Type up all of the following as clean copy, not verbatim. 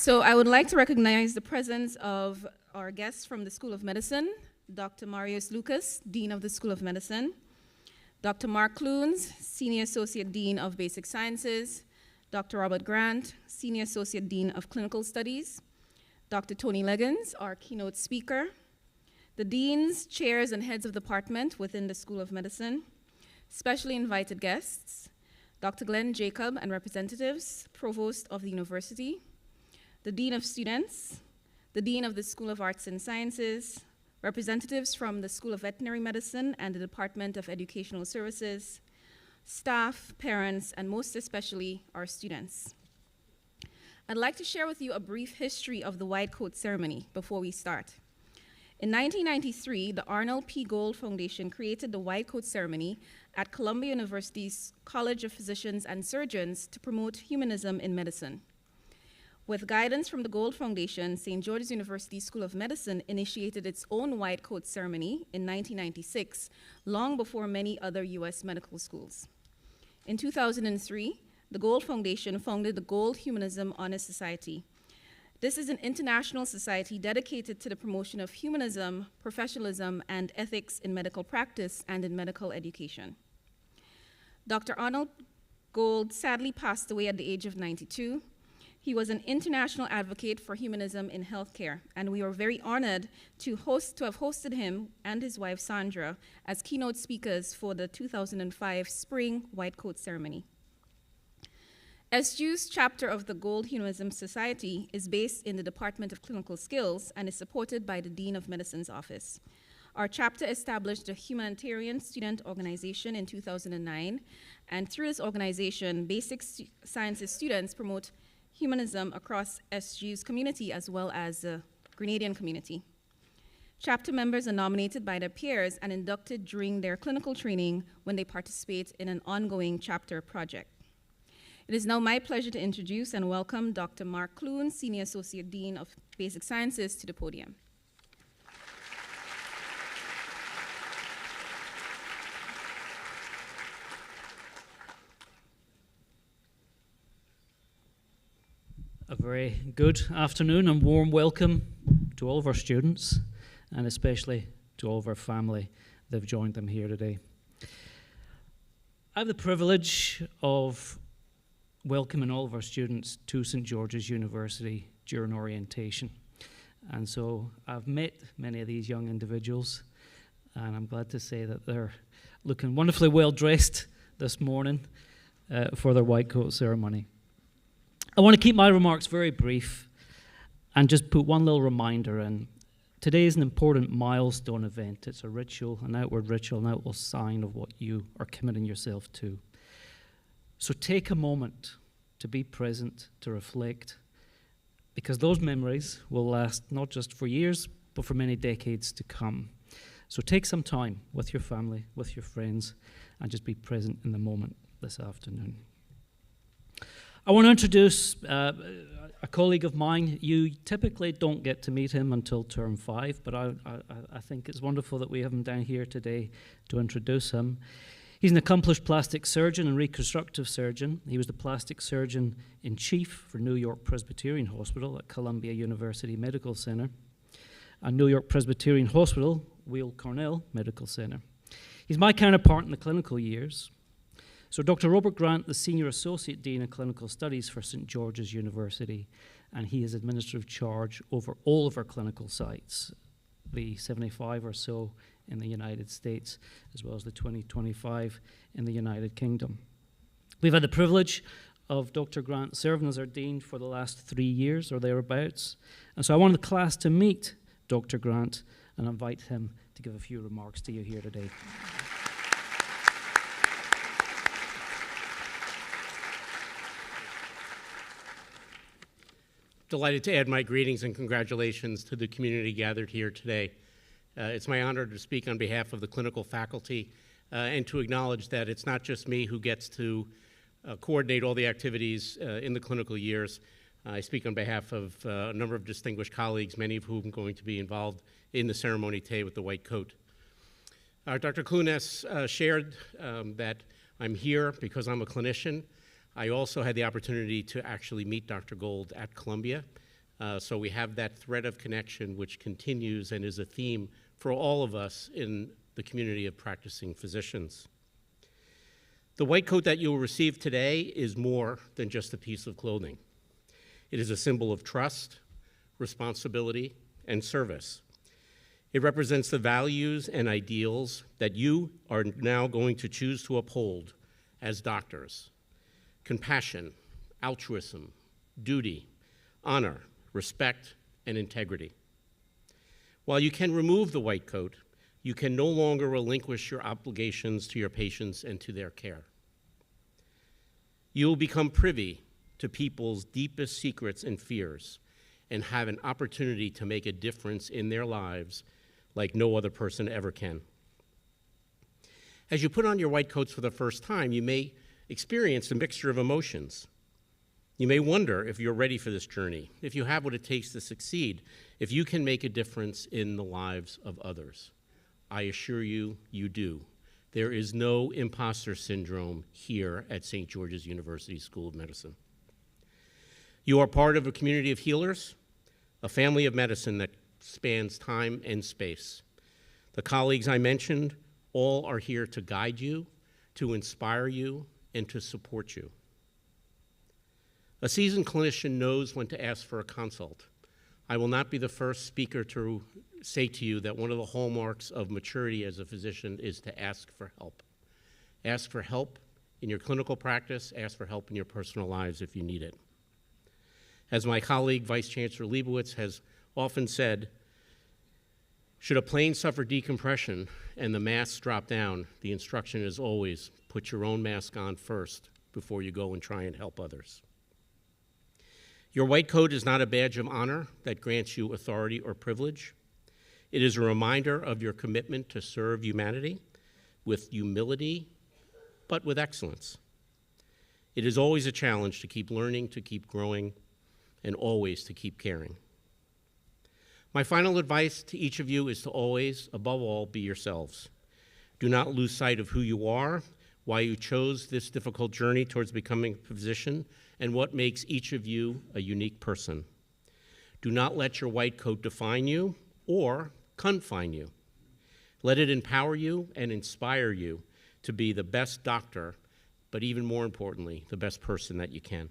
So I would like to recognize the presence of our guests from the School of Medicine, Dr. Marius Lucas, Dean of the School of Medicine, Dr. Mark Clunes, Senior Associate Dean of Basic Sciences, Dr. Robert Grant, Senior Associate Dean of Clinical Studies, Dr. Tony Leggins, our keynote speaker, the deans, chairs, and heads of department within the School of Medicine, specially invited guests, Dr. Glenn Jacob and representatives, Provost of the University, the Dean of Students, the Dean of the School of Arts and Sciences, representatives from the School of Veterinary Medicine and the Department of Educational Services, staff, parents, and most especially our students. I'd like to share with you a brief history of the White Coat Ceremony before we start. In 1993, the Arnold P. Gold Foundation created the White Coat Ceremony at Columbia University's College of Physicians and Surgeons to promote humanism in medicine. With guidance from the Gold Foundation, St. George's University School of Medicine initiated its own White Coat Ceremony in 1996, long before many other U.S. medical schools. In 2003, the Gold Foundation founded the Gold Humanism Honor Society. This is an international society dedicated to the promotion of humanism, professionalism, and ethics in medical practice and in medical education. Dr. Arnold Gold sadly passed away at the age of 92. He was an international advocate for humanism in healthcare, and we are very honored to have hosted him and his wife Sandra as keynote speakers for the 2005 Spring White Coat Ceremony. SGU's chapter of the Gold Humanism Society is based in the Department of Clinical Skills and is supported by the Dean of Medicine's office. Our chapter established a humanitarian student organization in 2009, and through this organization, basic sciences students promote humanism across SGU's community as well as the Grenadian community. Chapter members are nominated by their peers and inducted during their clinical training when they participate in an ongoing chapter project. It is now my pleasure to introduce and welcome Dr. Mark Clunes, Senior Associate Dean of Basic Sciences, to the podium. A very good afternoon and warm welcome to all of our students and especially to all of our family that have joined them here today. I have the privilege of welcoming all of our students to St. George's University during orientation. And so I've met many of these young individuals, and I'm glad to say that they're looking wonderfully well dressed this morning for their White Coat Ceremony. I want to keep my remarks very brief and just put one little reminder in. Today is an important milestone event. It's a ritual, an outward sign of what you are committing yourself to. So take a moment to be present, to reflect, because those memories will last not just for years, but for many decades to come. So take some time with your family, with your friends, and just be present in the moment this afternoon. I want to introduce a colleague of mine. You typically don't get to meet him until term 5, but I think it's wonderful that we have him down here today to introduce him. He's an accomplished plastic surgeon and reconstructive surgeon. He was the plastic surgeon in chief for New York Presbyterian Hospital at Columbia University Medical Center and New York Presbyterian Hospital, Weill Cornell Medical Center. He's my counterpart in the clinical years. So Dr. Robert Grant, the Senior Associate Dean of Clinical Studies for St. George's University, and he has administrative charge over all of our clinical sites, the 75 or so in the United States, as well as the 2025 in the United Kingdom. We've had the privilege of Dr. Grant serving as our Dean for the last 3 years or thereabouts, and so I wanted the class to meet Dr. Grant and invite him to give a few remarks to you here today. Delighted to add my greetings and congratulations to the community gathered here today. It's my honor to speak on behalf of the clinical faculty and to acknowledge that it's not just me who gets to coordinate all the activities in the clinical years. I speak on behalf of a number of distinguished colleagues, many of whom are going to be involved in the ceremony today with the white coat. Dr. Clunes shared that I'm here because I'm a clinician. I also had the opportunity to actually meet Dr. Gold at Columbia So we have that thread of connection which continues and is a theme for all of us in the community of practicing physicians. The white coat that you will receive today is more than just a piece of clothing. It is a symbol of trust, responsibility, and service. It represents the values and ideals that you are now going to choose to uphold as doctors: compassion, altruism, duty, honor, respect, and integrity. While you can remove the white coat, you can no longer relinquish your obligations to your patients and to their care. You will become privy to people's deepest secrets and fears and have an opportunity to make a difference in their lives like no other person ever can. As you put on your white coats for the first time, you may experience a mixture of emotions. You may wonder if you're ready for this journey, if you have what it takes to succeed, if you can make a difference in the lives of others. I assure you, you do. There is no imposter syndrome here at St. George's University School of Medicine. You are part of a community of healers, a family of medicine that spans time and space. The colleagues I mentioned all are here to guide you, to inspire you, and to support you. A seasoned clinician knows when to ask for a consult. I will not be the first speaker to say to you that one of the hallmarks of maturity as a physician is to ask for help. Ask for help in your clinical practice, ask for help in your personal lives if you need it. As my colleague, Vice Chancellor Leibowitz, has often said, should a plane suffer decompression and the masks drop down, the instruction is always put your own mask on first before you go and try and help others. Your white coat is not a badge of honor that grants you authority or privilege. It is a reminder of your commitment to serve humanity with humility, but with excellence. It is always a challenge to keep learning, to keep growing, and always to keep caring. My final advice to each of you is to always, above all, be yourselves. Do not lose sight of who you are, why you chose this difficult journey towards becoming a physician, and what makes each of you a unique person. Do not let your white coat define you or confine you. Let it empower you and inspire you to be the best doctor, but even more importantly, the best person that you can.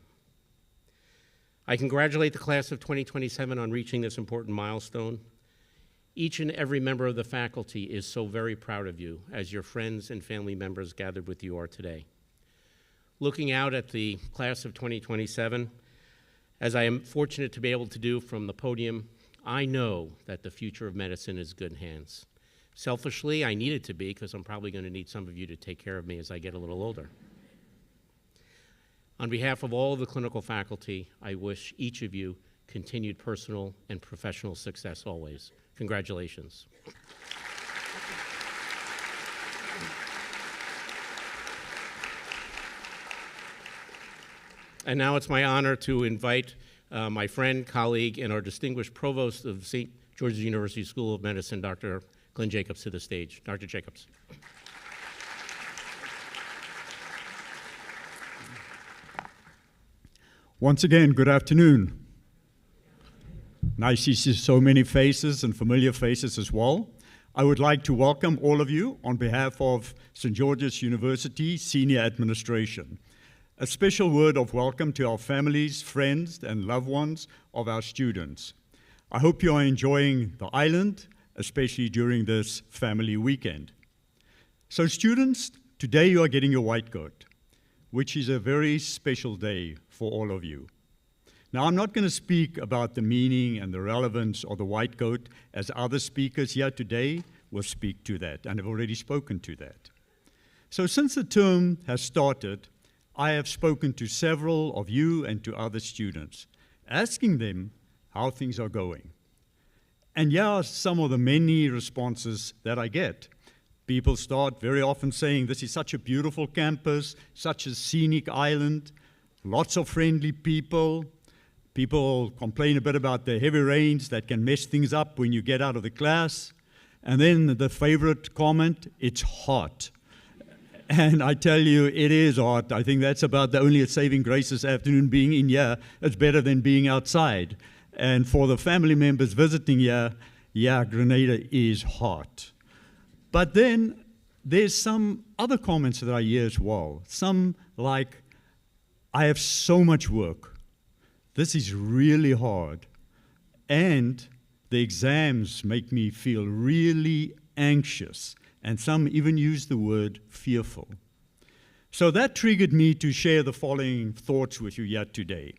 I congratulate the class of 2027 on reaching this important milestone. Each and every member of the faculty is so very proud of you, as your friends and family members gathered with you are today. Looking out at the class of 2027, as I am fortunate to be able to do from the podium, I know that the future of medicine is in good hands. Selfishly, I need it to be, because I'm probably going to need some of you to take care of me as I get a little older. On behalf of all of the clinical faculty, I wish each of you continued personal and professional success always. Congratulations. And now it's my honor to invite my friend, colleague, and our distinguished Provost of St. George's University School of Medicine, Dr. Glenn Jacobs, to the stage. Dr. Jacobs. Once again, good afternoon. Nice to see so many faces and familiar faces as well. I would like to welcome all of you on behalf of St. George's University Senior Administration. A special word of welcome to our families, friends, and loved ones of our students. I hope you are enjoying the island, especially during this family weekend. So students, today you are getting your white coat, which is a very special day for all of you. Now, I'm not going to speak about the meaning and the relevance of the white coat, as other speakers here today will speak to that, and have already spoken to that. So since the term has started, I have spoken to several of you and to other students, asking them how things are going. And here are some of the many responses that I get. People start very often saying, this is such a beautiful campus, such a scenic island, lots of friendly people. People complain a bit about the heavy rains that can mess things up when you get out of the class. And then the favorite comment, it's hot. And I tell you, it is hot. I think that's about the only saving grace this afternoon, being in here. It's better than being outside. And for the family members visiting here, yeah, Grenada is hot. But then there's some other comments that I hear as well. Some like, I have so much work. This is really hard. And the exams make me feel really anxious. And some even use the word fearful. So that triggered me to share the following thoughts with you yet today.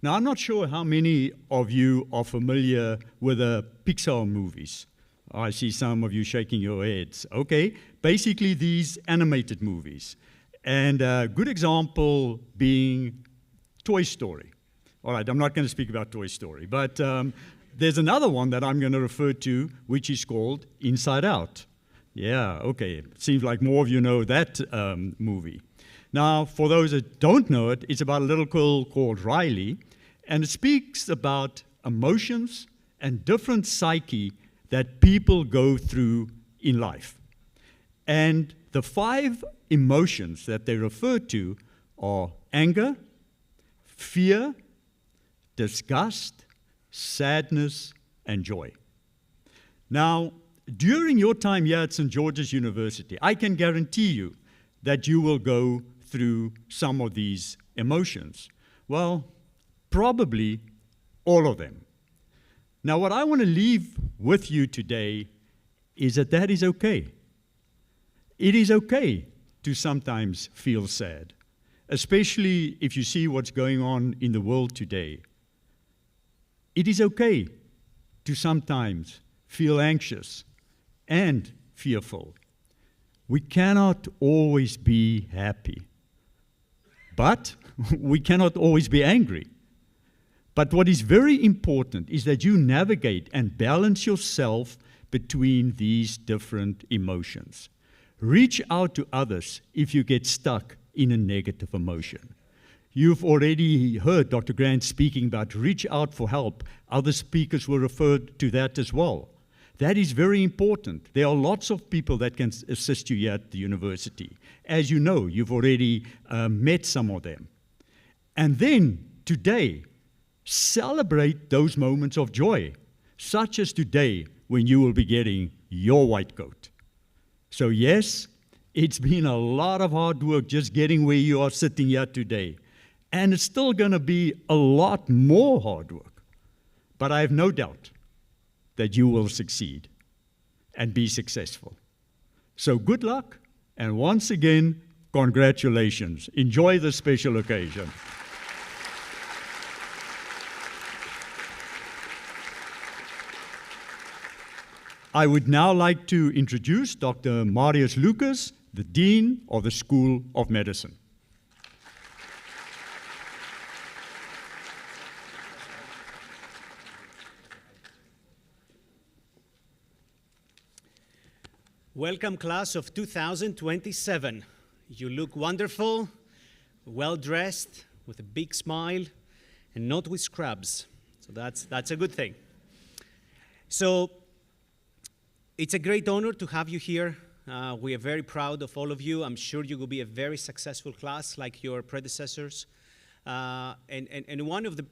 Now, I'm not sure how many of you are familiar with the Pixar movies. I see some of you shaking your heads. Okay, basically these animated movies. And a good example being Toy Story. All right, I'm not going to speak about Toy Story, but there's another one that I'm going to refer to, which is called Inside Out. Yeah, okay, it seems like more of you know that movie. Now, for those that don't know it, it's about a little girl called Riley, and it speaks about emotions and different psyche that people go through in life. And the 5 emotions that they refer to are anger, fear, disgust, sadness, and joy. Now, during your time here at St. George's University, I can guarantee you that you will go through some of these emotions. Well, probably all of them. Now, what I want to leave with you today is that is okay. It is okay to sometimes feel sad, especially if you see what's going on in the world today. It is okay to sometimes feel anxious and fearful. We cannot always be happy, but we cannot always be angry. But what is very important is that you navigate and balance yourself between these different emotions. Reach out to others if you get stuck in a negative emotion. You've already heard Dr. Grant speaking about reach out for help. Other speakers will refer to that as well. That is very important. There are lots of people that can assist you here at the university. As you know, you've already met some of them. And then, today, celebrate those moments of joy, such as today when you will be getting your white coat. So yes, it's been a lot of hard work just getting where you are sitting here today. And it's still going to be a lot more hard work. But I have no doubt that you will succeed and be successful. So good luck, and once again, congratulations. Enjoy this special occasion. I would now like to introduce Dr. Marius Lucas, the Dean of the School of Medicine. Welcome, class of 2027. You look wonderful, well-dressed, with a big smile, and not with scrubs. So that's a good thing. So it's a great honor to have you here. We are very proud of all of you. I'm sure you will be a very successful class like your predecessors. And one of the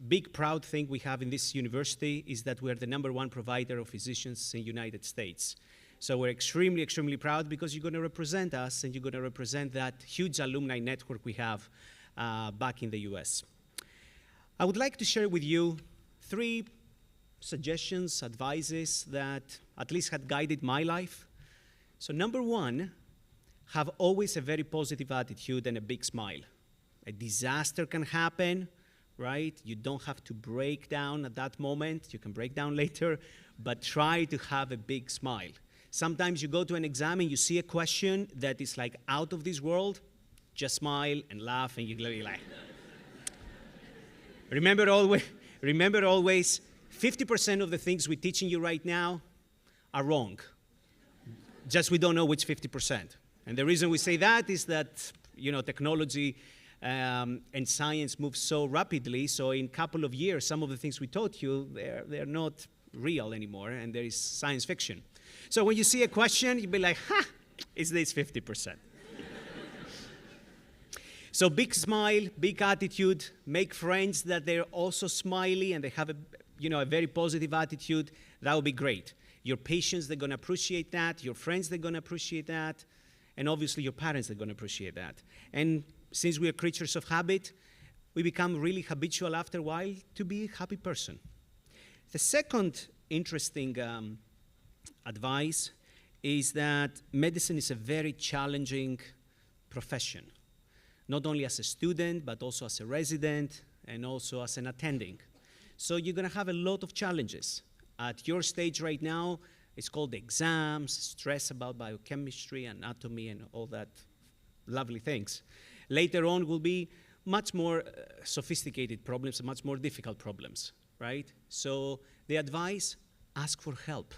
big proud thing we have in this university is that we are the #1 provider of physicians in the United States. So we're extremely, extremely proud because you're going to represent us and you're going to represent that huge alumni network we have back in the US. I would like to share with you 3 suggestions, advices that at least had guided my life. So #1, have always a very positive attitude and a big smile. A disaster can happen, right? You don't have to break down at that moment. You can break down later, but try to have a big smile. Sometimes you go to an exam and you see a question that is like out of this world, just smile and laugh and you're like. Remember always, 50% of the things we're teaching you right now are wrong. Just we don't know which 50%. And the reason we say that is that, technology and science moves so rapidly, so in a couple of years, some of the things we taught you, they're not real anymore, and there is science fiction. So when you see a question, you'll be like, is this 50%? So big smile, big attitude, make friends that they're also smiley and they have a very positive attitude. That would be great. Your patients, they're going to appreciate that. Your friends, they're going to appreciate that. And obviously your parents, they're going to appreciate that. And since we are creatures of habit, we become really habitual after a while to be a happy person. The second interesting advice is that medicine is a very challenging profession, not only as a student, but also as a resident and also as an attending. So you're going to have a lot of challenges. At your stage right now, it's called exams, stress about biochemistry, anatomy, and all that lovely things. Later on will be much more sophisticated problems, much more difficult problems, right? So the advice, ask for help.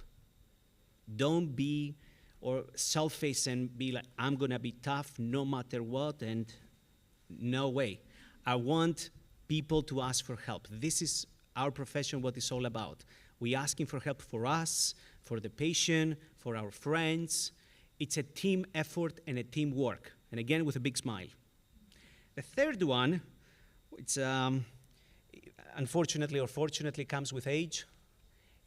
Don't be or self-face and be like, I'm going to be tough no matter what, and no way. I want people to ask for help. This is our profession, what it's all about. We're asking for help for us, for the patient, for our friends. It's a team effort and a teamwork, and again, with a big smile. The third one, it's unfortunately or fortunately comes with age,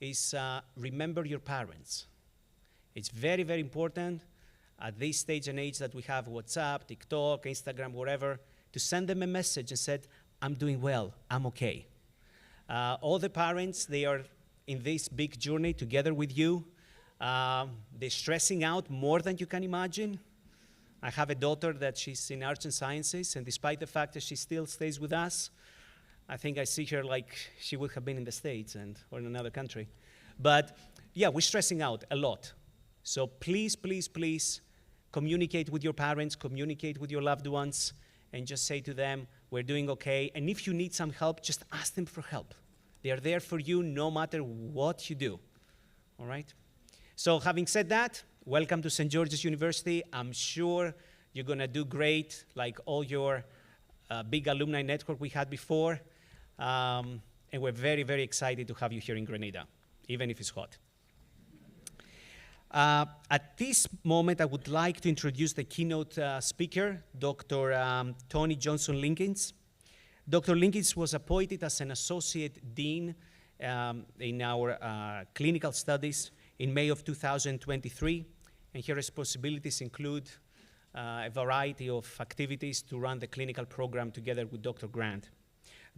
is remember your parents. It's very, very important at this stage and age that we have WhatsApp, TikTok, Instagram, whatever, to send them a message and said, I'm doing well, I'm okay. All the parents, they are in this big journey together with you. They're stressing out more than you can imagine. I have a daughter that she's in arts and sciences, and despite the fact that she still stays with us, I think I see her like she would have been in the States or in another country. But yeah, we're stressing out a lot. So please, please, please communicate with your parents, communicate with your loved ones, and just say to them, we're doing okay. And if you need some help, just ask them for help. They are there for you no matter what you do, all right? So having said that, welcome to St. George's University. I'm sure you're going to do great, like all your big alumni network we had before. And we're very, very excited to have you here in Grenada, even if it's hot. At this moment, I would like to introduce the keynote speaker, Dr. Tony Johnson-Linkins. Dr. Linkins was appointed as an associate dean in our clinical studies in May of 2023, and her responsibilities include a variety of activities to run the clinical program together with Dr. Grant.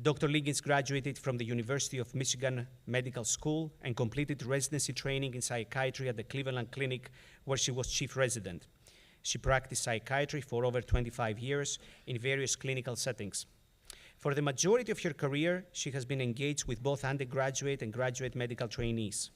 Dr. Linkins graduated from the University of Michigan Medical School and completed residency training in psychiatry at the Cleveland Clinic, where she was chief resident. She practiced psychiatry for over 25 years in various clinical settings. For the majority of her career, she has been engaged with both undergraduate and graduate medical trainees.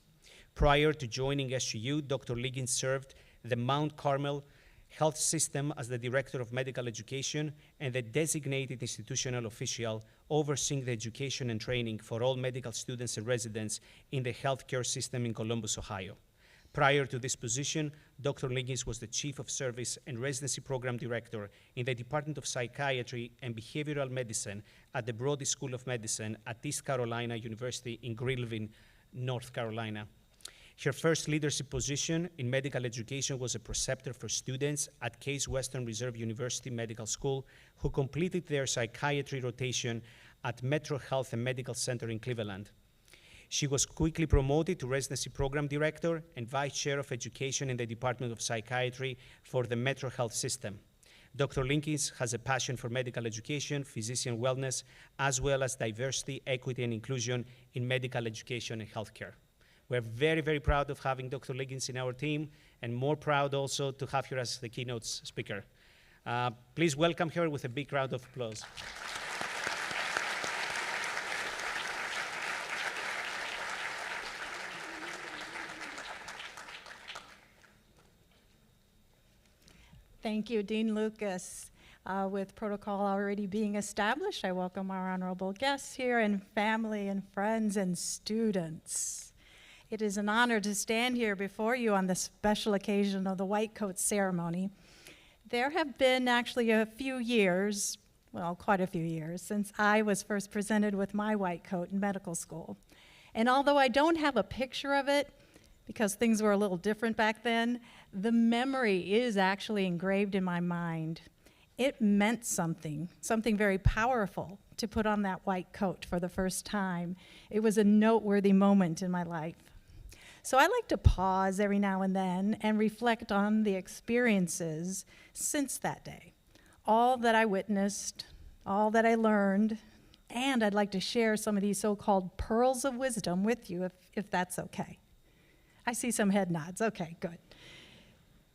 Prior to joining SGU, Dr. Linkins served the Mount Carmel Health System as the Director of Medical Education and the designated institutional official overseeing the education and training for all medical students and residents in the healthcare system in Columbus, Ohio. Prior to this position, Dr. Linkins was the Chief of Service and Residency Program Director in the Department of Psychiatry and Behavioral Medicine at the Brody School of Medicine at East Carolina University in Greenville, North Carolina. Her first leadership position in medical education was a preceptor for students at Case Western Reserve University Medical School who completed their psychiatry rotation at Metro Health and Medical Center in Cleveland. She was quickly promoted to residency program director and vice chair of education in the Department of Psychiatry for the Metro Health System. Dr. Linkins has a passion for medical education, physician wellness, as well as diversity, equity, and inclusion in medical education and healthcare. We're very, very proud of having Dr. Linkins in our team, and more proud also to have her as the keynote speaker. Please welcome her with a big round of applause. Thank you, Dean Lucas. With protocol already being established, I welcome our honorable guests here and family and friends and students. It is an honor to stand here before you on the special occasion of the White Coat Ceremony. There have been actually a few years, well, quite a few years, since I was first presented with my white coat in medical school. And although I don't have a picture of it, because things were a little different back then, the memory is actually engraved in my mind. It meant something very powerful to put on that white coat for the first time. It was a noteworthy moment in my life. So I like to pause every now and then and reflect on the experiences since that day, all that I witnessed, all that I learned, and I'd like to share some of these so-called pearls of wisdom with you, if that's okay. I see some head nods. Okay, good.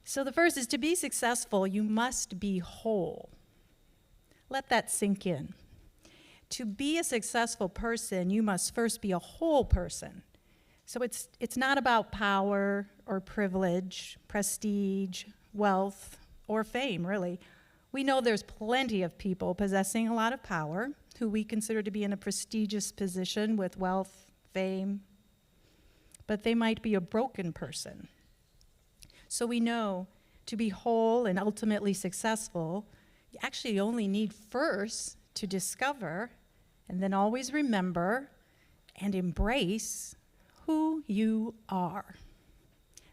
So the first is, to be successful, you must be whole. Let that sink in. To be a successful person, you must first be a whole person. So it's not about power or privilege, prestige, wealth, or fame, really. We know there's plenty of people possessing a lot of power who we consider to be in a prestigious position with wealth, fame, but they might be a broken person. So we know to be whole and ultimately successful, you actually only need first to discover and then always remember and embrace who you are.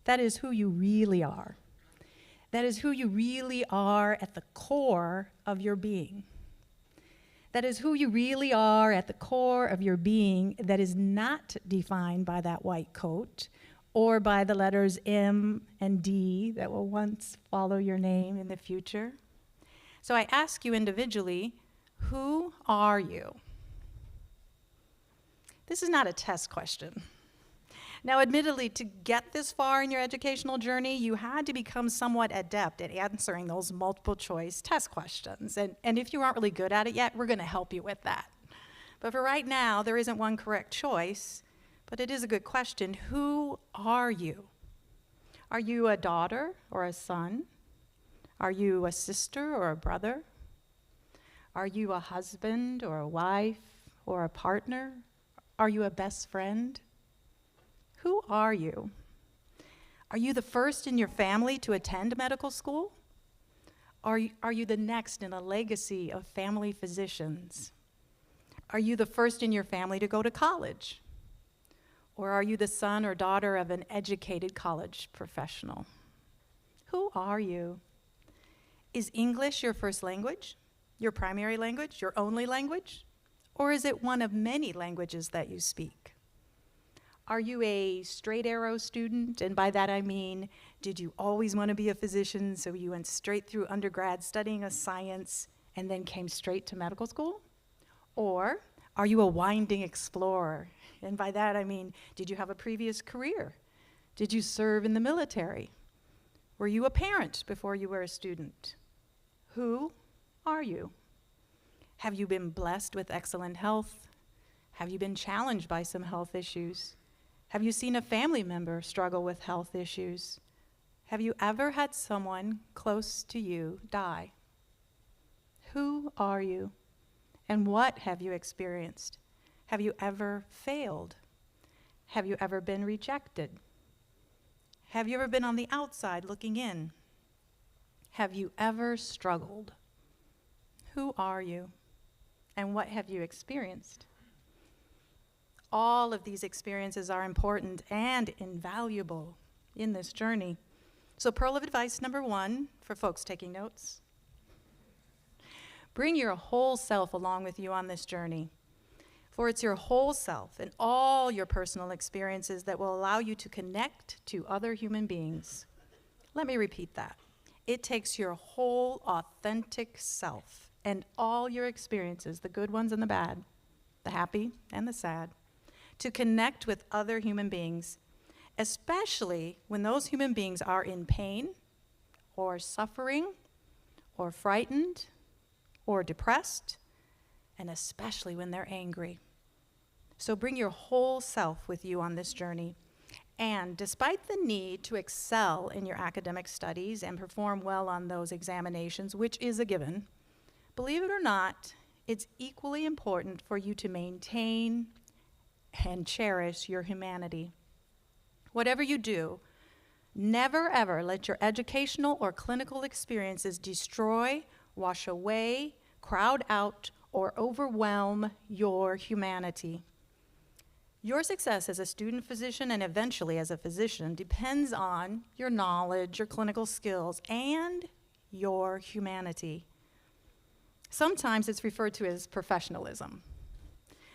That is who you really are. That is who you really are at the core of your being. That is who you really are at the core of your being, that is not defined by that white coat or by the letters M and D that will once follow your name in the future. So I ask you individually, who are you? This is not a test question. Now, admittedly, to get this far in your educational journey, you had to become somewhat adept at answering those multiple choice test questions. And if you aren't really good at it yet, we're going to help you with that. But for right now, there isn't one correct choice, but it is a good question. Who are you? Are you a daughter or a son? Are you a sister or a brother? Are you a husband or a wife or a partner? Are you a best friend? Who are you? Are you the first in your family to attend medical school? Are you the next in a legacy of family physicians? Are you the first in your family to go to college? Or are you the son or daughter of an educated college professional? Who are you? Is English your first language, your primary language, your only language? Or is it one of many languages that you speak? Are you a straight arrow student? And by that I mean, did you always want to be a physician, so you went straight through undergrad studying a science and then came straight to medical school? Or are you a winding explorer? And by that I mean, did you have a previous career? Did you serve in the military? Were you a parent before you were a student? Who are you? Have you been blessed with excellent health? Have you been challenged by some health issues? Have you seen a family member struggle with health issues? Have you ever had someone close to you die? Who are you? And what have you experienced? Have you ever failed? Have you ever been rejected? Have you ever been on the outside looking in? Have you ever struggled? Who are you? And what have you experienced? All of these experiences are important and invaluable in this journey. So pearl of advice number 1 for folks taking notes: bring your whole self along with you on this journey. For it's your whole self and all your personal experiences that will allow you to connect to other human beings. Let me repeat that. It takes your whole authentic self and all your experiences, the good ones and the bad, the happy and the sad, to connect with other human beings, especially when those human beings are in pain or suffering or frightened or depressed, and especially when they're angry. So bring your whole self with you on this journey. And despite the need to excel in your academic studies and perform well on those examinations, which is a given, believe it or not, it's equally important for you to maintain and cherish your humanity. Whatever you do, never ever let your educational or clinical experiences destroy, wash away, crowd out, or overwhelm your humanity. Your success as a student physician and eventually as a physician depends on your knowledge, your clinical skills, and your humanity. Sometimes it's referred to as professionalism.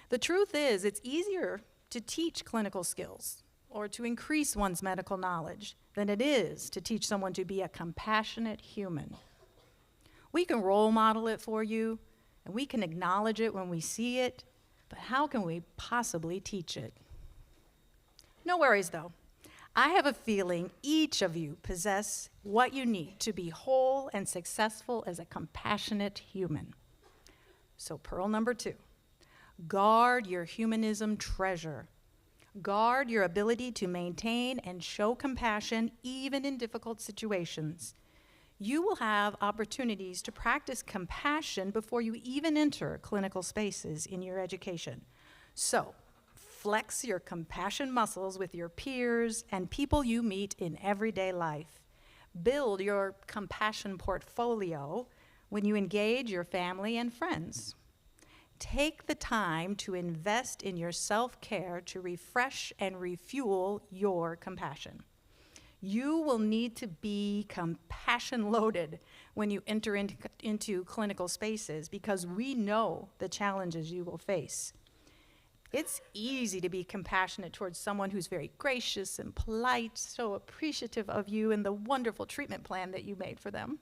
The truth is, it's easier to teach clinical skills or to increase one's medical knowledge than it is to teach someone to be a compassionate human. We can role model it for you, and we can acknowledge it when we see it, but how can we possibly teach it? No worries, though. I have a feeling each of you possess what you need to be whole and successful as a compassionate human. So pearl number 2, guard your humanism treasure. Guard your ability to maintain and show compassion even in difficult situations. You will have opportunities to practice compassion before you even enter clinical spaces in your education. So, flex your compassion muscles with your peers and people you meet in everyday life. Build your compassion portfolio when you engage your family and friends. Take the time to invest in your self-care to refresh and refuel your compassion. You will need to be compassion-loaded when you enter into clinical spaces because we know the challenges you will face. It's easy to be compassionate towards someone who's very gracious and polite, so appreciative of you and the wonderful treatment plan that you made for them.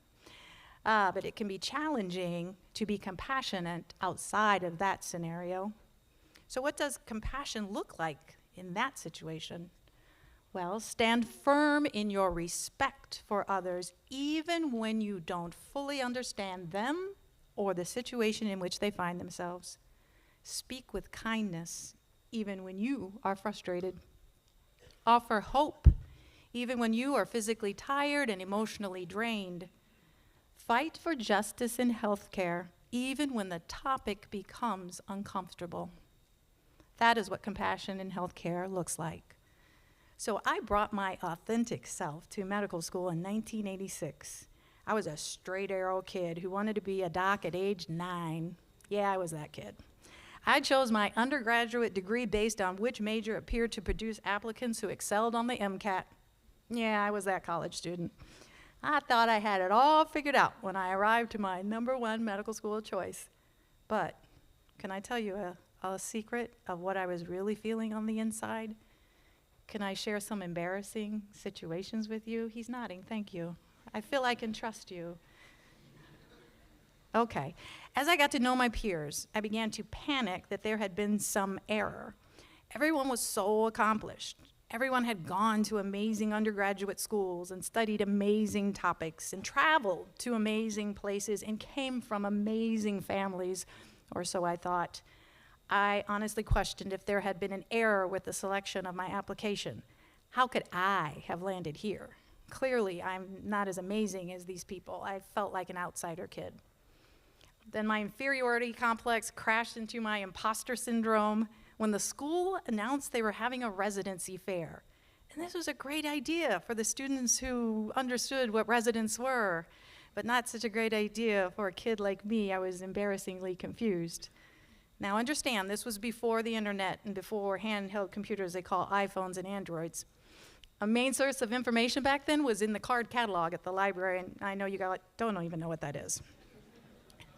But it can be challenging to be compassionate outside of that scenario. So what does compassion look like in that situation? Well, stand firm in your respect for others, even when you don't fully understand them or the situation in which they find themselves. Speak with kindness, even when you are frustrated. Offer hope, even when you are physically tired and emotionally drained. Fight for justice in healthcare, even when the topic becomes uncomfortable. That is what compassion in healthcare looks like. So I brought my authentic self to medical school in 1986. I was a straight arrow kid who wanted to be a doc at age 9. Yeah, I was that kid. I chose my undergraduate degree based on which major appeared to produce applicants who excelled on the MCAT. Yeah, I was that college student. I thought I had it all figured out when I arrived to my #1 medical school of choice. But can I tell you a secret of what I was really feeling on the inside? Can I share some embarrassing situations with you? He's nodding, thank you. I feel I can trust you. Okay, as I got to know my peers, I began to panic that there had been some error. Everyone was so accomplished. Everyone had gone to amazing undergraduate schools and studied amazing topics and traveled to amazing places and came from amazing families, or so I thought. I honestly questioned if there had been an error with the selection of my application. How could I have landed here? Clearly, I'm not as amazing as these people. I felt like an outsider kid. Then my inferiority complex crashed into my imposter syndrome when the school announced they were having a residency fair. And this was a great idea for the students who understood what residents were, but not such a great idea for a kid like me. I was embarrassingly confused. Now understand, this was before the internet and before handheld computers they call iPhones and Androids. A main source of information back then was in the card catalog at the library, and I know you guys don't even know what that is.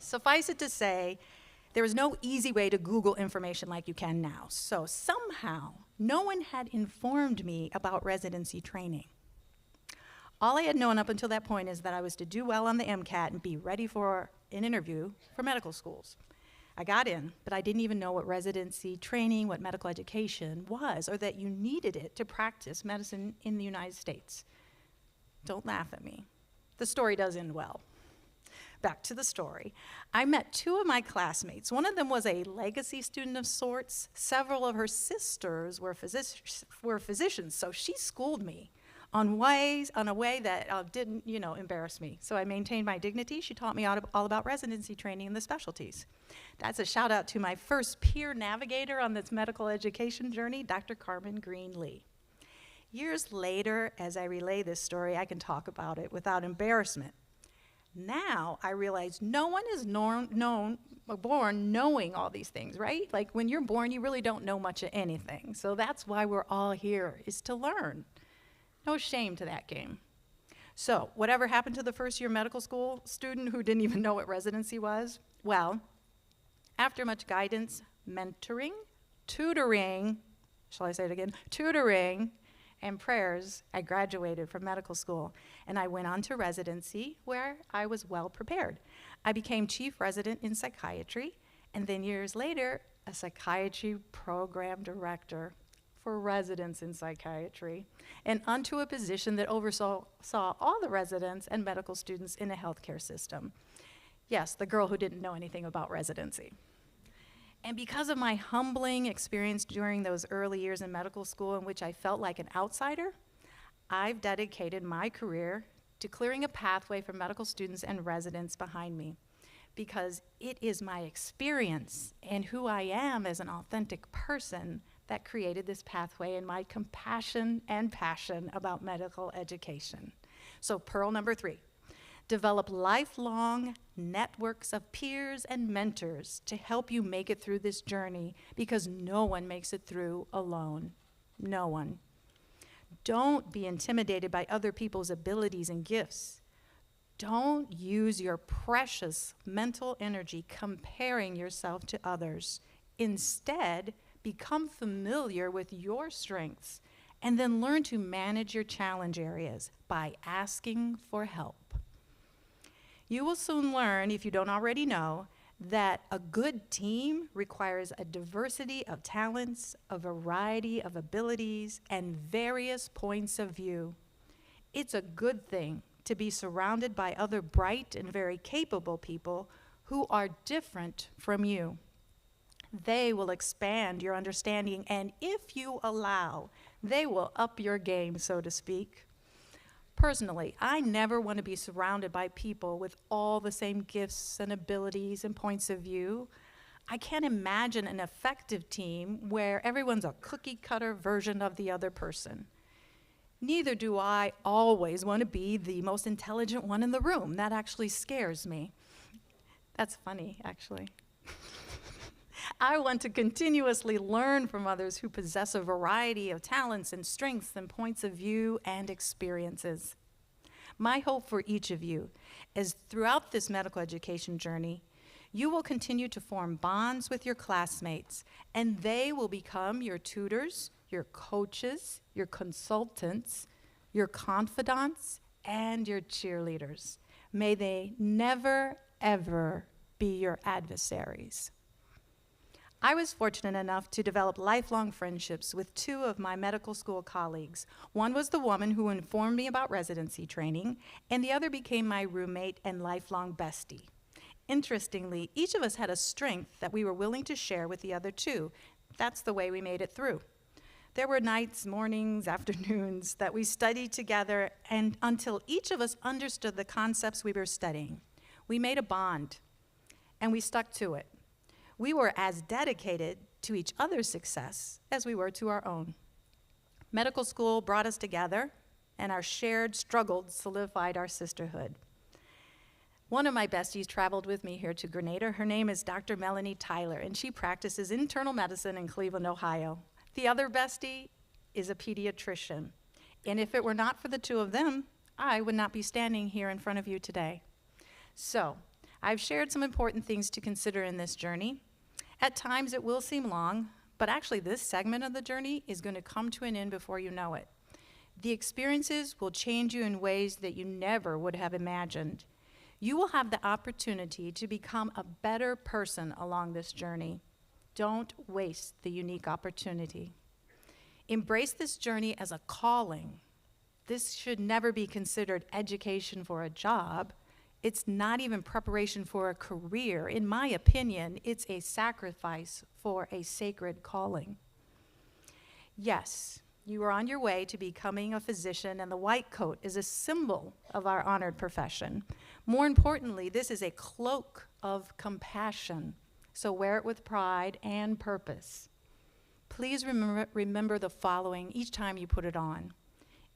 Suffice it to say, there was no easy way to Google information like you can now. So somehow, no one had informed me about residency training. All I had known up until that point is that I was to do well on the MCAT and be ready for an interview for medical schools. I got in, but I didn't even know what residency training, what medical education was, or that you needed it to practice medicine in the United States. Don't laugh at me. The story does end well. Back to the story. I met 2 of my classmates. One of them was a legacy student of sorts. Several of her sisters were physicians, so she schooled me on a way that didn't, embarrass me. So I maintained my dignity. She taught me all about residency training and the specialties. That's a shout out to my first peer navigator on this medical education journey, Dr. Carmen Green-Lee. Years later, as I relay this story, I can talk about it without embarrassment. Now I realize no one is born knowing all these things, right? Like when you're born, you really don't know much of anything. So that's why we're all here, is to learn. No shame to that game. So whatever happened to the first year medical school student who didn't even know what residency was? Well, after much guidance, mentoring, tutoring, shall I say it again? Tutoring and prayers, I graduated from medical school, and I went on to residency where I was well prepared. I became chief resident in psychiatry, and then years later, a psychiatry program director for residents in psychiatry, and onto a position that oversaw all the residents and medical students in a healthcare system. Yes, the girl who didn't know anything about residency. And because of my humbling experience during those early years in medical school in which I felt like an outsider, I've dedicated my career to clearing a pathway for medical students and residents behind me, because it is my experience and who I am as an authentic person that created this pathway and my compassion and passion about medical education. So pearl number 3. Develop lifelong networks of peers and mentors to help you make it through this journey, because no one makes it through alone. No one. Don't be intimidated by other people's abilities and gifts. Don't use your precious mental energy comparing yourself to others. Instead, become familiar with your strengths and then learn to manage your challenge areas by asking for help. You will soon learn, if you don't already know, that a good team requires a diversity of talents, a variety of abilities, and various points of view. It's a good thing to be surrounded by other bright and very capable people who are different from you. They will expand your understanding, and if you allow, they will up your game, so to speak. Personally, I never want to be surrounded by people with all the same gifts and abilities and points of view. I can't imagine an effective team where everyone's a cookie-cutter version of the other person. Neither do I always want to be the most intelligent one in the room. That actually scares me. That's funny, actually. I want to continuously learn from others who possess a variety of talents and strengths and points of view and experiences. My hope for each of you is throughout this medical education journey, you will continue to form bonds with your classmates, and they will become your tutors, your coaches, your consultants, your confidants, and your cheerleaders. May they never, ever be your adversaries. I was fortunate enough to develop lifelong friendships with 2 of my medical school colleagues. One was the woman who informed me about residency training, and the other became my roommate and lifelong bestie. Interestingly, each of us had a strength that we were willing to share with the other 2. That's the way we made it through. There were nights, mornings, afternoons that we studied together, and until each of us understood the concepts we were studying. We made a bond, and we stuck to it. We were as dedicated to each other's success as we were to our own. Medical school brought us together, and our shared struggles solidified our sisterhood. One of my besties traveled with me here to Grenada. Her name is Dr. Melanie Tyler, and she practices internal medicine in Cleveland, Ohio. The other bestie is a pediatrician, and if it were not for the 2 of them, I would not be standing here in front of you today. So, I've shared some important things to consider in this journey. At times it will seem long, but actually this segment of the journey is going to come to an end before you know it. The experiences will change you in ways that you never would have imagined. You will have the opportunity to become a better person along this journey. Don't waste the unique opportunity. Embrace this journey as a calling. This should never be considered education for a job. It's not even preparation for a career. In my opinion, it's a sacrifice for a sacred calling. Yes, you are on your way to becoming a physician, and the white coat is a symbol of our honored profession. More importantly, this is a cloak of compassion, so wear it with pride and purpose. Please remember the following each time you put it on.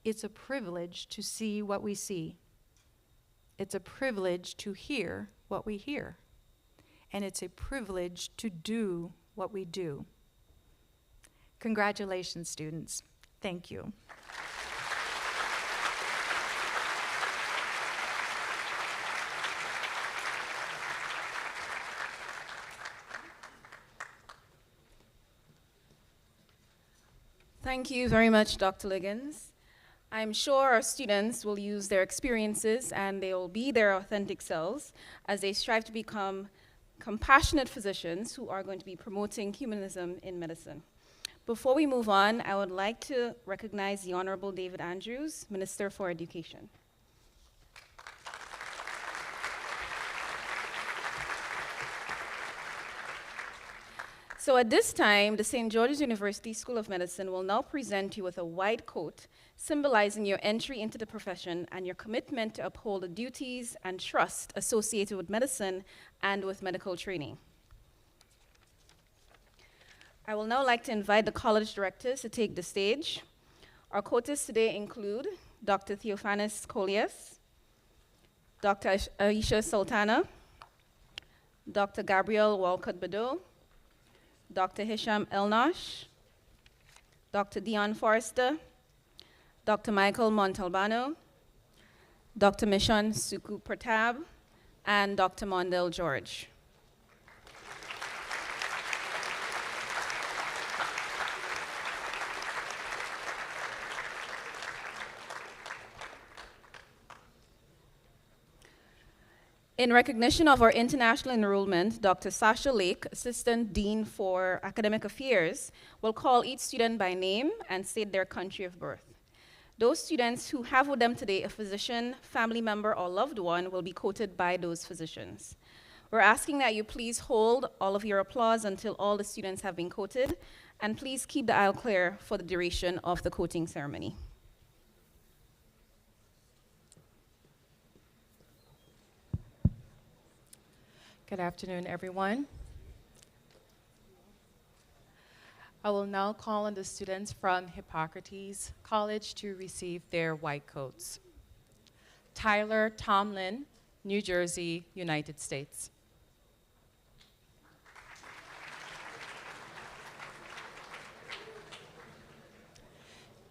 It's a privilege to see what we see. It's a privilege to hear what we hear. And it's a privilege to do what we do. Congratulations, students. Thank you. Thank you very much, Dr. Liggins. I'm sure our students will use their experiences and they will be their authentic selves as they strive to become compassionate physicians who are going to be promoting humanism in medicine. Before we move on, I would like to recognize the Honorable David Andrews, Minister for Education. So at this time, the St. George's University School of Medicine will now present you with a white coat symbolizing your entry into the profession and your commitment to uphold the duties and trust associated with medicine and with medical training. I will now like to invite the college directors to take the stage. Our coatis today include Dr. Theophanis Kolias, Dr. Aisha Sultana, Dr. Gabrielle Walcott-Badeau, Dr. Hisham Elnash, Dr. Dion Forrester, Dr. Michael Montalbano, Dr. Mishan Suku Pratab, and Dr. Mondel George. In recognition of our international enrollment, Dr. Sasha Lake, Assistant Dean for Academic Affairs, will call each student by name and state their country of birth. Those students who have with them today a physician, family member, or loved one will be quoted by those physicians. We're asking that you please hold all of your applause until all the students have been quoted, and please keep the aisle clear for the duration of the quoting ceremony. Good afternoon, everyone. I will now call on the students from Hippocrates College to receive their white coats. Tyler Tomlin, New Jersey, United States.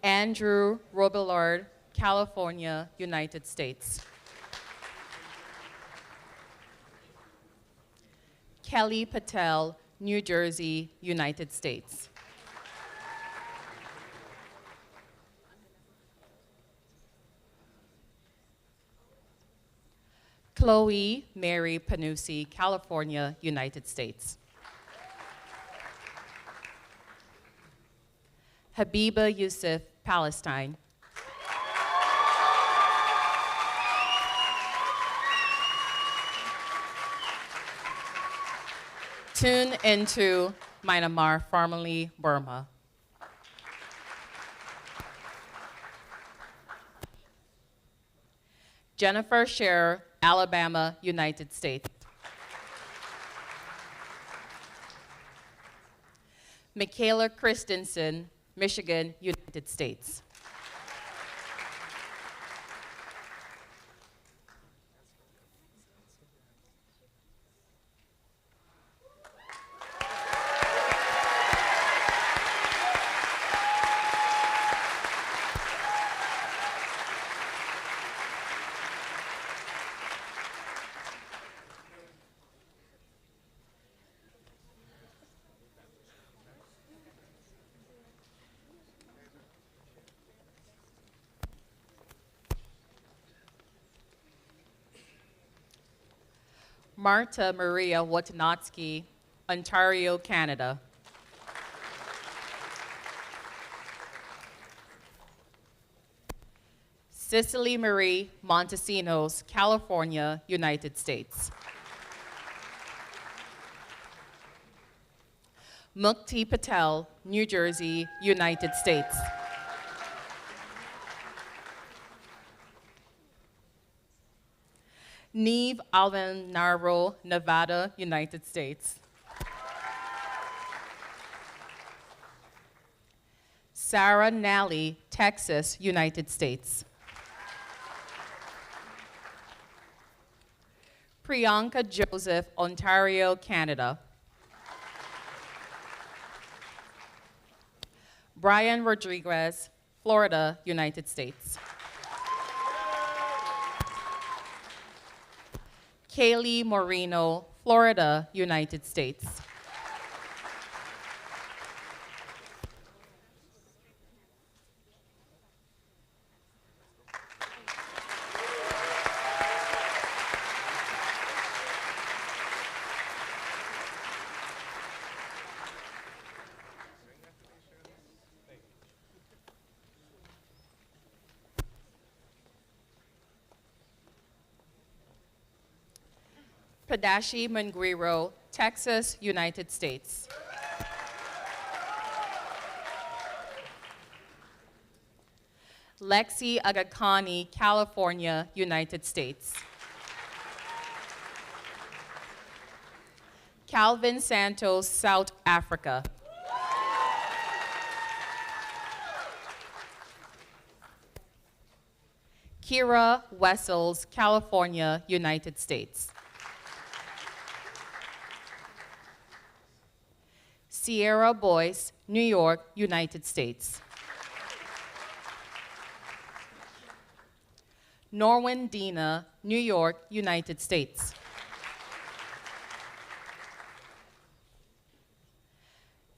Andrew Robillard, California, United States. Kelly Patel, New Jersey, United States. Chloe Mary Panucci, California, United States. Habiba Yusuf, Palestine. Tune into Myanmar, formerly Burma. Jennifer Scherer, Alabama, United States. Michaela Christensen, Michigan, United States. Marta Maria Wojtnacki, Ontario, Canada. Cicely Marie Montesinos, California, United States. Mukti Patel, New Jersey, United States. Neve Alvarado, Nevada, United States. Sarah Nally, Texas, United States. Priyanka Joseph, Ontario, Canada. Brian Rodriguez, Florida, United States. Kaylee Moreno, Florida, United States. Padashi Mungwiro, Texas, United States. Lexi Agakani, California, United States. Calvin Santos, South Africa. Kira Wessels, California, United States. Sierra Boyce, New York, United States. Norwin Dina, New York, United States.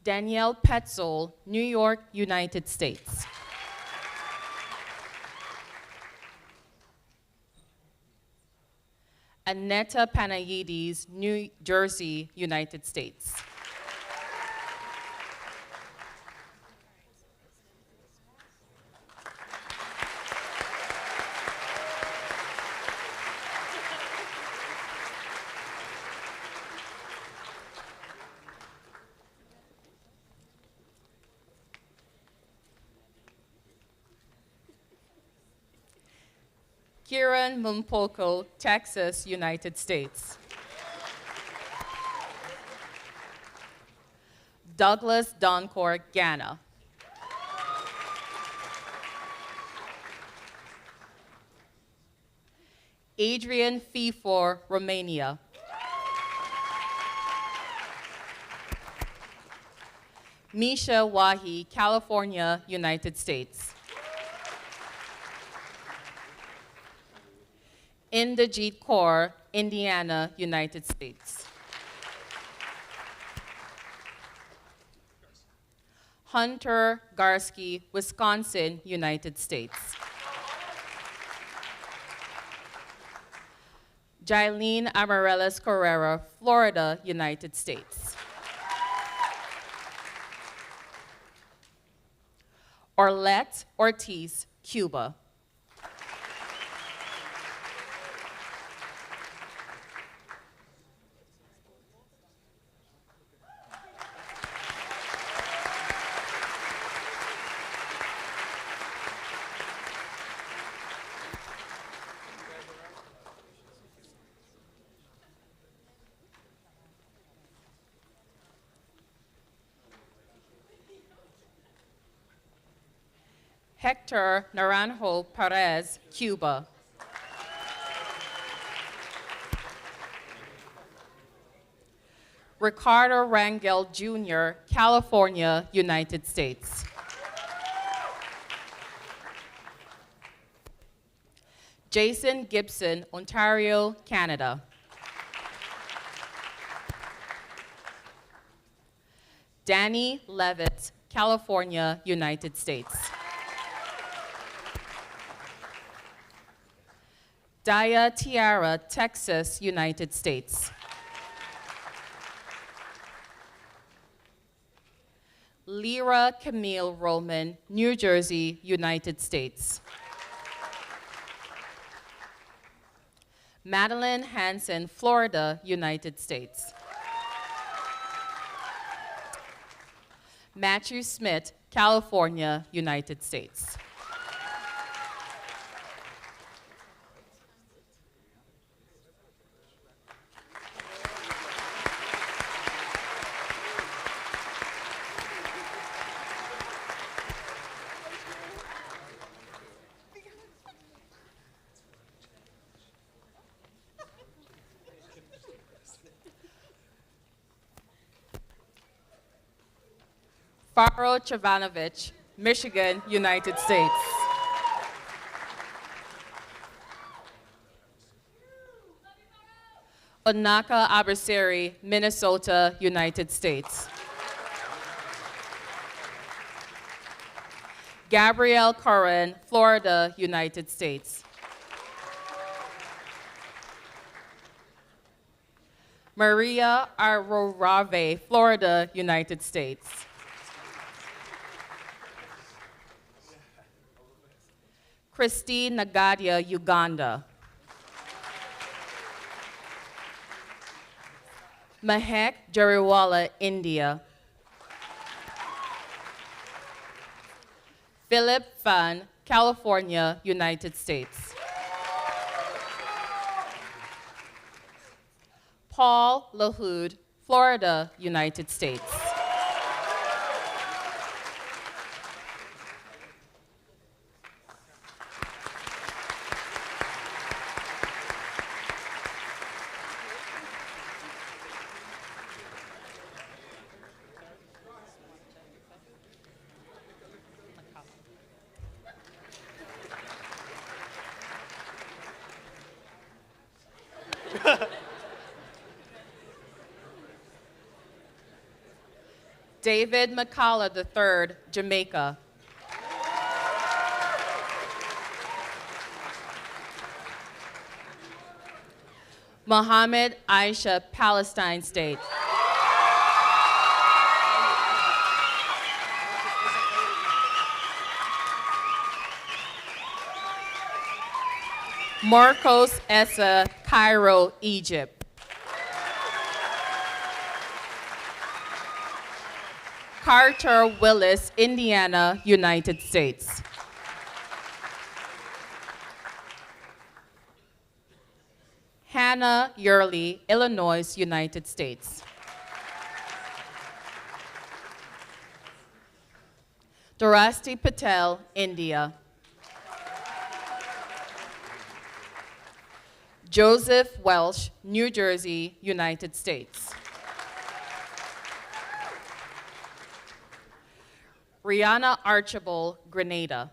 Danielle Petzold, New York, United States. Annetta Panayides, New Jersey, United States. Kieran Mumpoko, Texas, United States. Douglas Doncor, Ghana. Adrian Fifor, Romania. Misha Wahi, California, United States. Inderjeet Kaur, Indiana, United States. Hunter Garsky, Wisconsin, United States. Jailene Amarellis Carrera, Florida, United States. Orlette Ortiz, Cuba. Hector Naranjo Perez, Cuba. Ricardo Rangel Jr., California, United States. Jason Gibson, Ontario, Canada. Danny Levitt, California, United States. Daya Tiara, Texas, United States. Lyra Camille Roman, New Jersey, United States. Madeline Hansen, Florida, United States. Matthew Smith, California, United States. Faro Chavanovich, Michigan, United States. Onaka Abasiri, Minnesota, United States. Gabrielle Curran, Florida, United States. Maria Arorave, Florida, United States. Christine Nagadia, Uganda. Mahek Jariwala, India. Philip Fan, California, United States. Paul LaHood, Florida, United States. David McCullough III, Jamaica. Mohammed Aisha, Palestine State. Marcos Essa, Cairo, Egypt. Carter Willis, Indiana, United States. Hannah Yurley, Illinois, United States. Dorasti Patel, India. Joseph Welsh, New Jersey, United States. Rihanna Archibald, Grenada.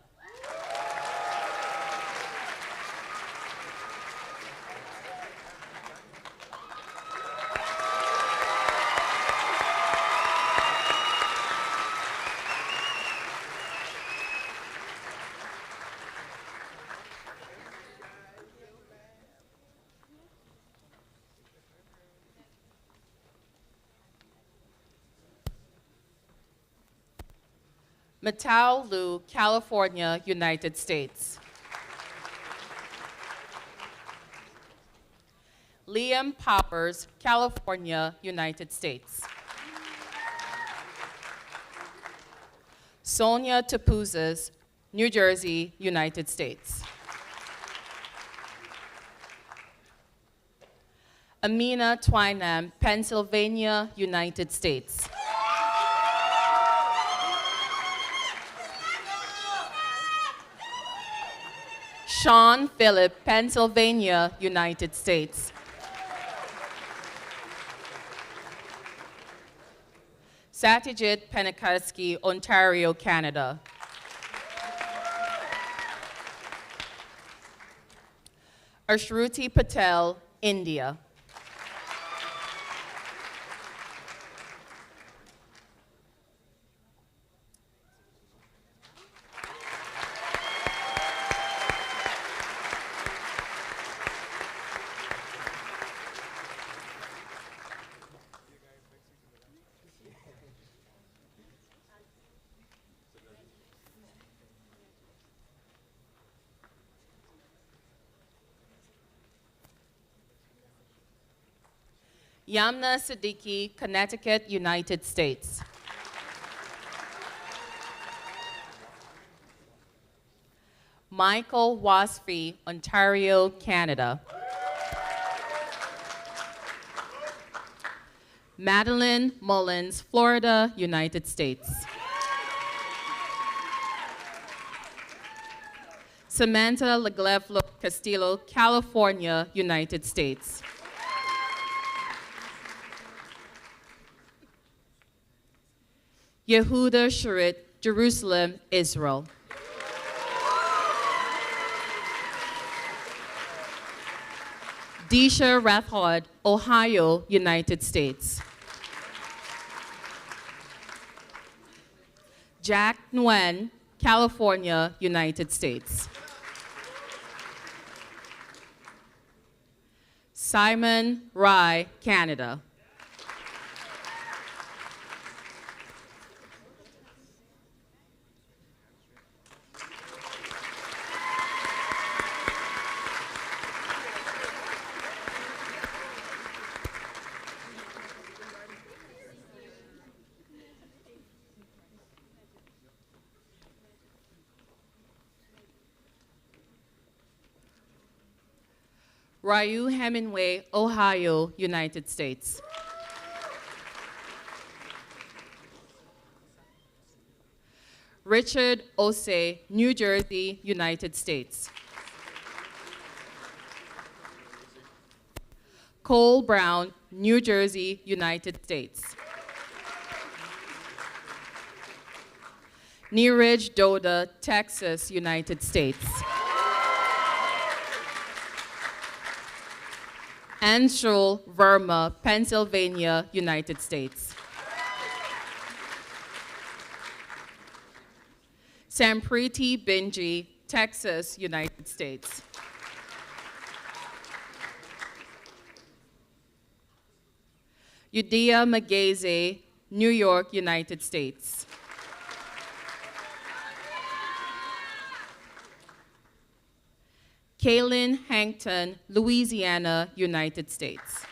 Matao Lu, California, United States. Liam Poppers, California, United States. Sonia Tapuzas, New Jersey, United States. Amina Twynham, Pennsylvania, United States. Sean Phillip, Pennsylvania, United States. Satyajit Penakarsky, Ontario, Canada. Ashruti Patel, India. Yamna Siddiqui, Connecticut, United States. Michael Wasfi, Ontario, Canada. Madeline Mullins, Florida, United States. Samantha Leglevlo Castillo, California, United States. Yehuda Sharit, Jerusalem, Israel. Disha Rathod, Ohio, United States. Jack Nguyen, California, United States. Simon Rai, Canada. Ryu Hemingway, Ohio, United States. Richard Osei, New Jersey, United States. Cole Brown, New Jersey, United States. Neeraj Doda, Texas, United States. Anshul Verma, Pennsylvania, United States. Sampriti Binji, Texas, United States. Udea Mageze, New York, United States. Kaylin Hankton, Louisiana, United States.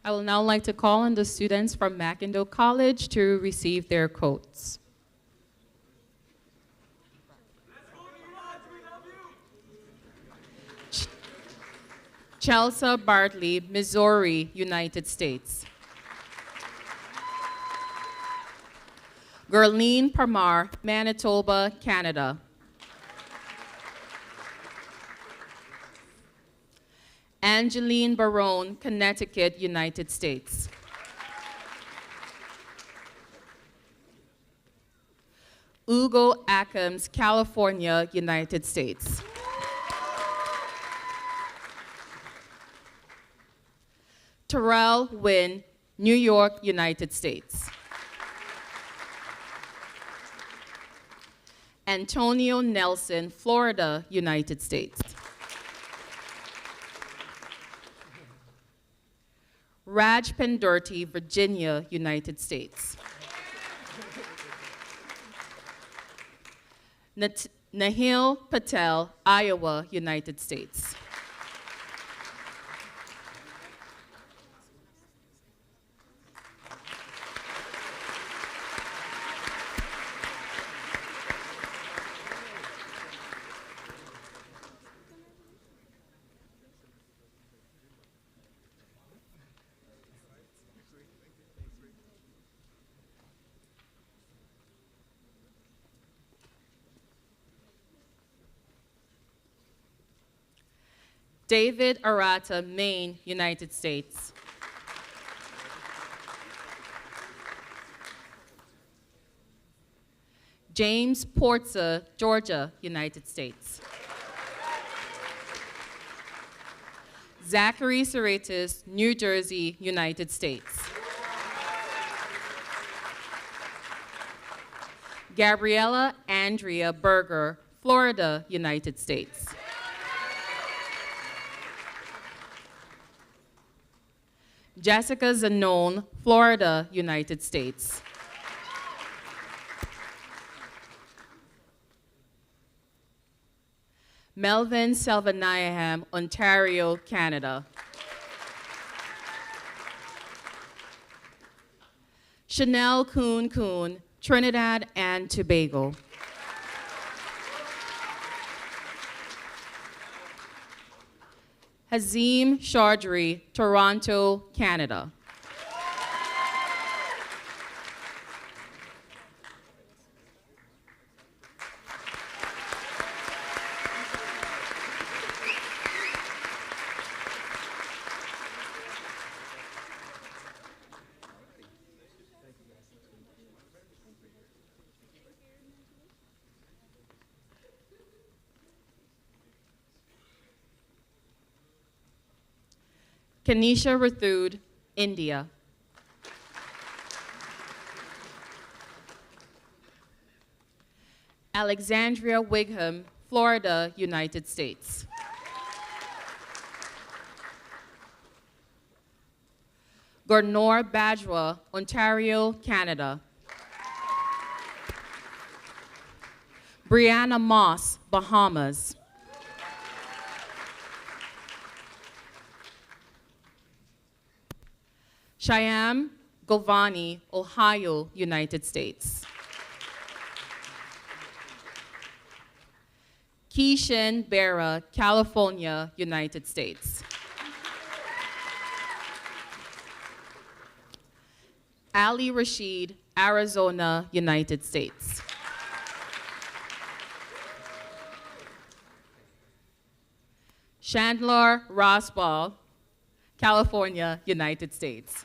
I will now like to call on the students from McIndoe College to receive their coats. Chelsea Bartley, Missouri, United States. Gurleen Parmar, Manitoba, Canada. Angeline Barone, Connecticut, United States. Ugo Akams, California, United States. Terrell Wynn, New York, United States. Antonio Nelson, Florida, United States. Raj Pendurti, Virginia, United States. Nahil Patel, Iowa, United States. David Arata, Maine, United States. James Porza, Georgia, United States. Zachary Serratis, New Jersey, United States. Gabriella Andrea Berger, Florida, United States. Jessica Zanone, Florida, United States. Melvin Selvanayaham, Ontario, Canada. Chanel Kuhn Kuhn, Trinidad and Tobago. Hazim Chaudhry, Toronto, Canada. Kanisha Rathud, India. Alexandria Wigham, Florida, United States. Gurnor Bajwa, Ontario, Canada. Brianna Moss, Bahamas. Shyam Govani, Ohio, United States. Keishan Berra, California, United States. Ali Rashid, Arizona, United States. Chandler Rosball, California, United States.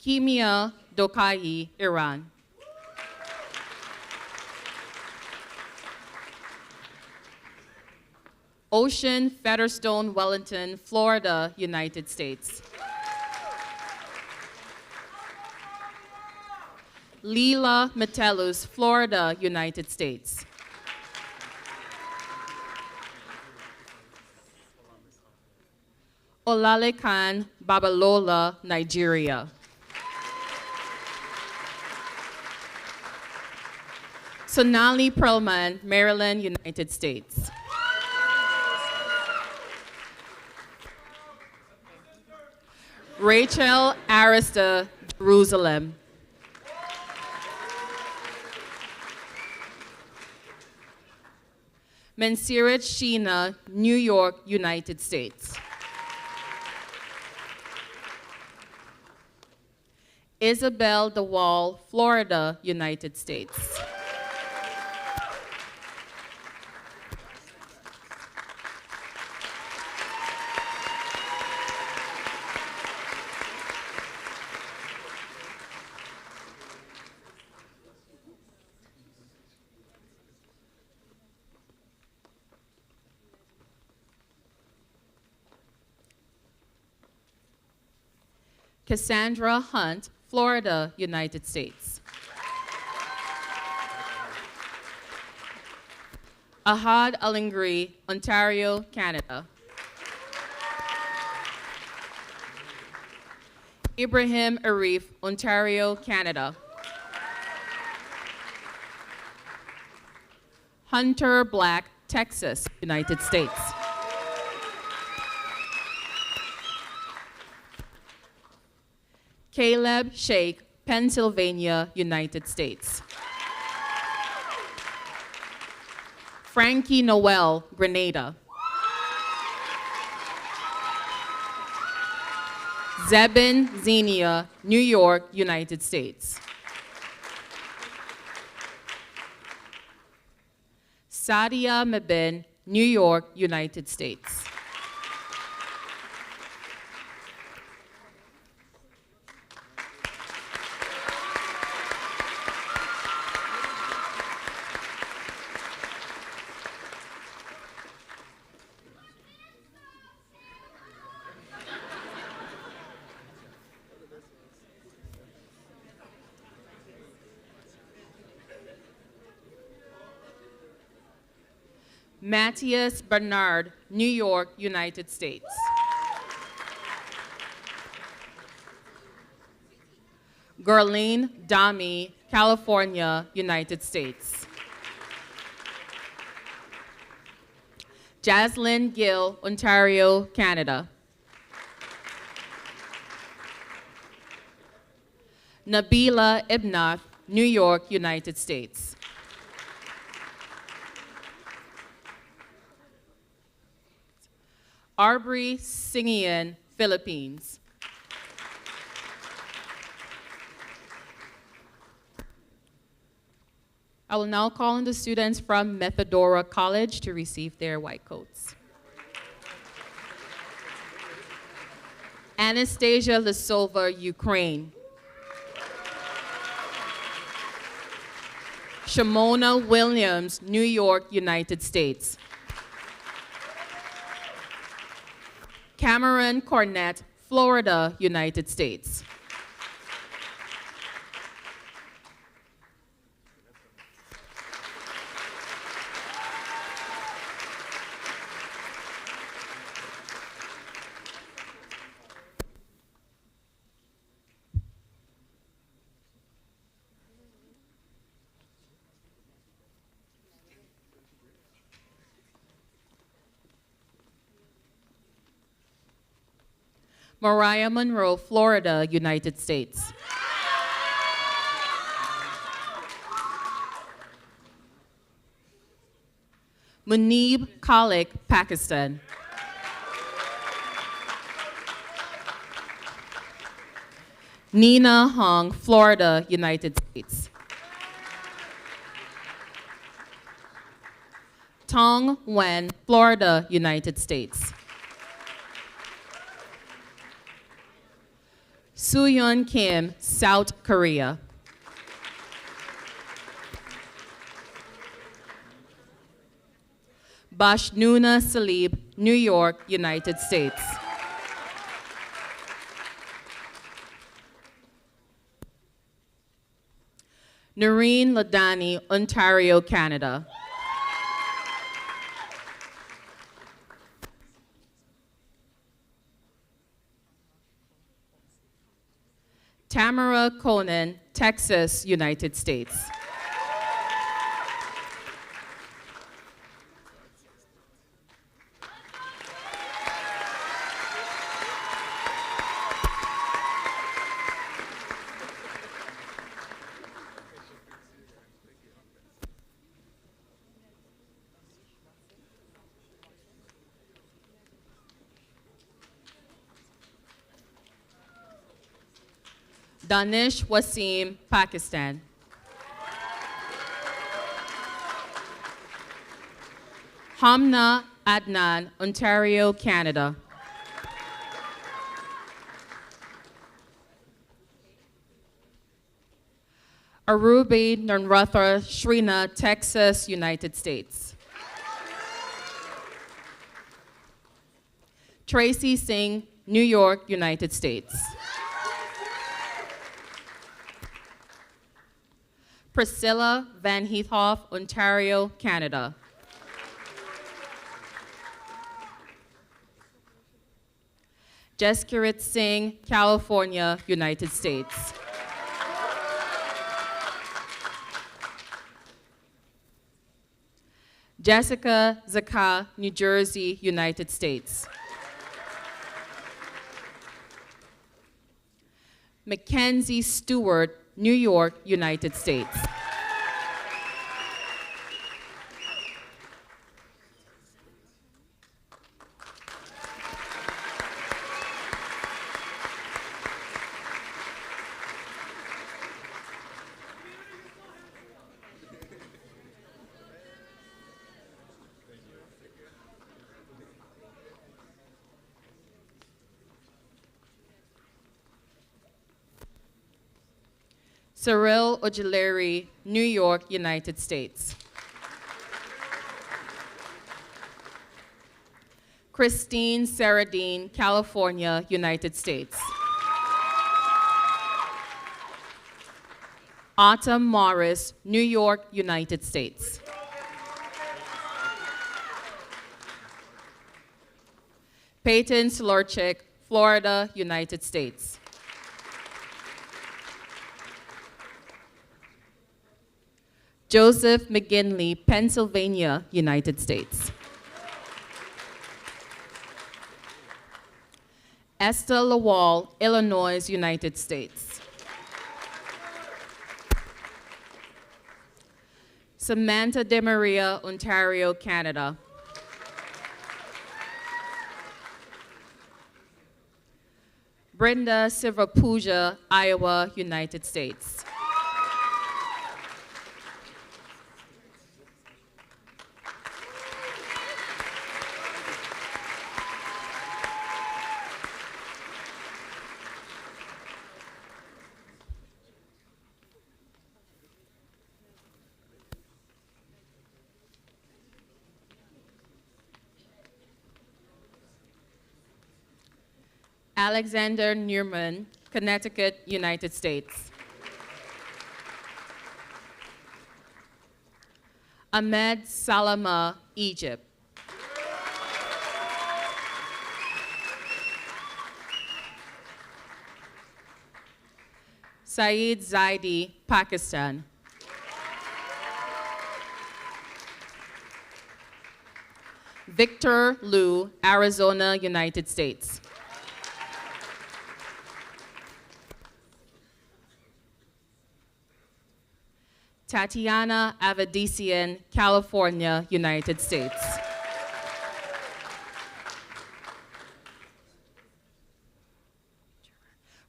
Kimia Dokai, Iran. Ocean Featherstone Wellington, Florida, United States. Leela Metellus, Florida, United States. Olalekan Babalola, Nigeria. Sonali Perlman, Maryland, United States. Rachel Arista, Jerusalem. Mansirat Sheena, New York, United States. Isabel DeWall, Florida, United States. Cassandra Hunt, Florida, United States. Ahad Alingri, Ontario, Canada. Ibrahim Arif, Ontario, Canada. Hunter Black, Texas, United States. Caleb Sheikh, Pennsylvania, United States. Frankie Noel, Grenada. Zebin Zenia, New York, United States. Sadia Mabin, New York, United States. Matthias Bernard, New York, United States. Gerline Dami, California, United States. Jaslyn Gill, Ontario, Canada. Nabila Ibnath, New York, United States. Arbery Singian, Philippines. I will now call on the students from Methodora College to receive their white coats. Anastasia Lisova, Ukraine. Shimona Williams, New York, United States. Cameron Cornett, Florida, United States. Mariah Monroe, Florida, United States. Munib Khalik, Pakistan. Nina Hong, Florida, United States. Tong Wen, Florida, United States. Sooyeon Kim, South Korea. Bashnuna Salib, New York, United States. Noreen Ladani, Ontario, Canada. Tamara Conan, Texas, United States. Danish Wasim, Pakistan. Hamna Adnan, Ontario, Canada. Arubi Nunratha Shrina, Texas, United States. Tracy Singh, New York, United States. Priscilla Van Heathhoff, Ontario, Canada. Jaskirit Singh, California, United States. Jessica Zaka, New Jersey, United States. Mackenzie Stewart, New York, United States. Cyril Ojeleri, New York, United States. Christine Saradine, California, United States. Autumn Morris, New York, United States. Peyton Slorchik, Florida, United States. Joseph McGinley, Pennsylvania, United States. Esther Lawal, Illinois, United States. Samantha DeMaria, Ontario, Canada. Brenda Sivapuja, Iowa, United States. Alexander Newman, Connecticut, United States. Ahmed Salama, Egypt. Saeed Zaidi, Pakistan. Victor Liu, Arizona, United States. Tatiana Avedissian, California, United States.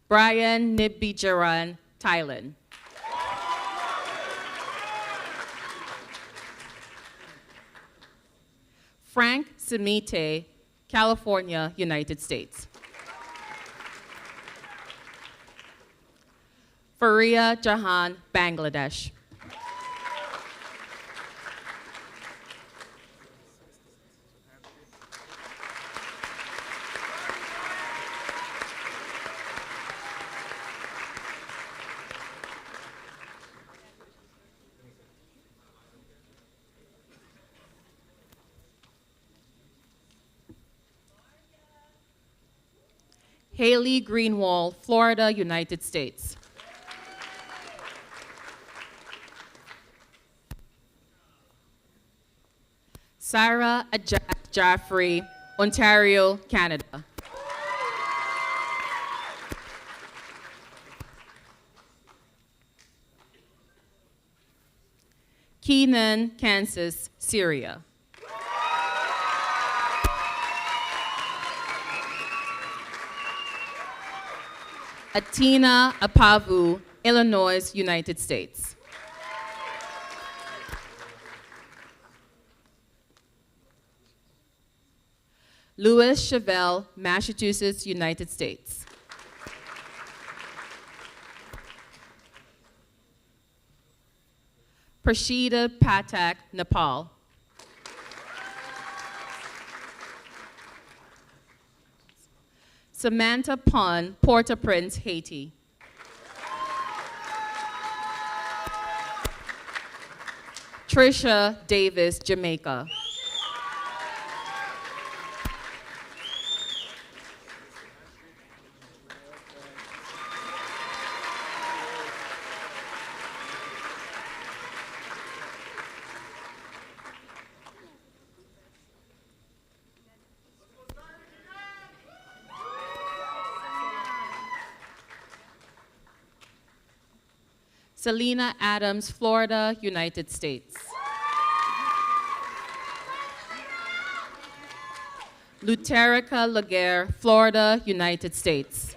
Brian Nibbijaran, Thailand. Frank Simite, California, United States. Faria Jahan, Bangladesh. Haley Greenwald, Florida, United States. Sarah Ajak Jaffrey, Ontario, Canada. Keenan, Kansas, Syria. Atina Apavu, Illinois, United States. Louis Chevelle, Massachusetts, United States. Prashida Patak, Nepal. Samantha Pon, Port-au-Prince, Haiti. Trisha Davis, Jamaica. Selena Adams, Florida, United States. Luterica Laguerre, Florida, United States.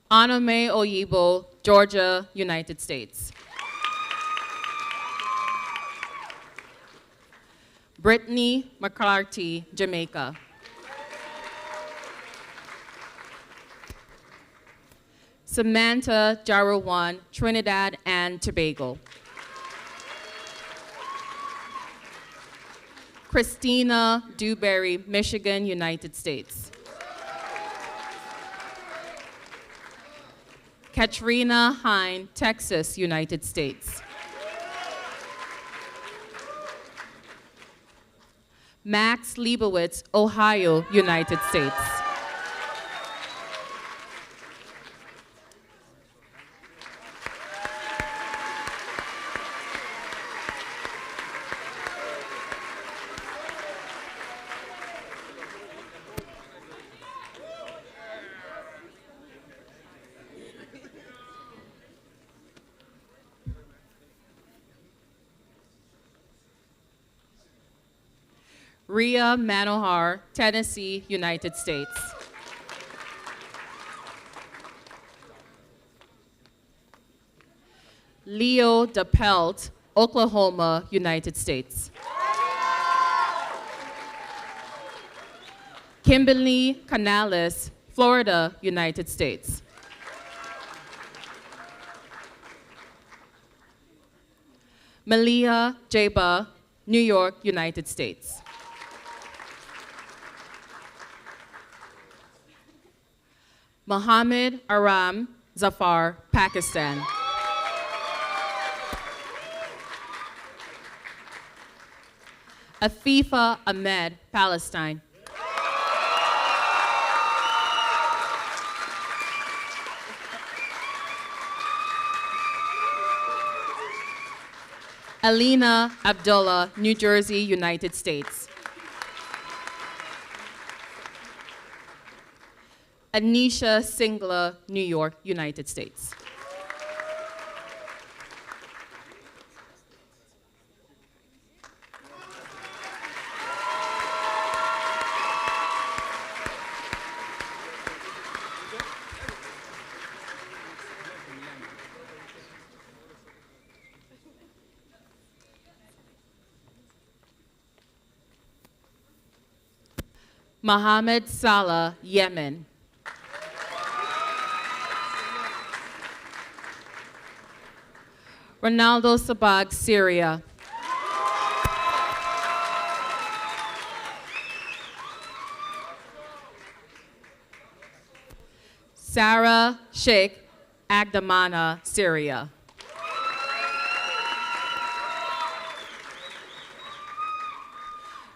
Anome Oyibo, Georgia, United States. Brittany McCarthy, Jamaica. Samantha Jarawan, Trinidad and Tobago. Christina Dewberry, Michigan, United States. Katrina Hine, Texas, United States. Max Leibowitz, Ohio, United States. Rhea Manohar, Tennessee, United States. Leo DePelt, Oklahoma, United States. Kimberly Canales, Florida, United States. Malia Jaba, New York, United States. Mohammed Aram Zafar, Pakistan. Afifa Ahmed, Palestine. Alina Abdullah, New Jersey, United States. Anisha Singla, New York, United States. Mohammed Salah, Yemen. Ronaldo Sabag, Syria. Sarah Sheikh Agdamana, Syria.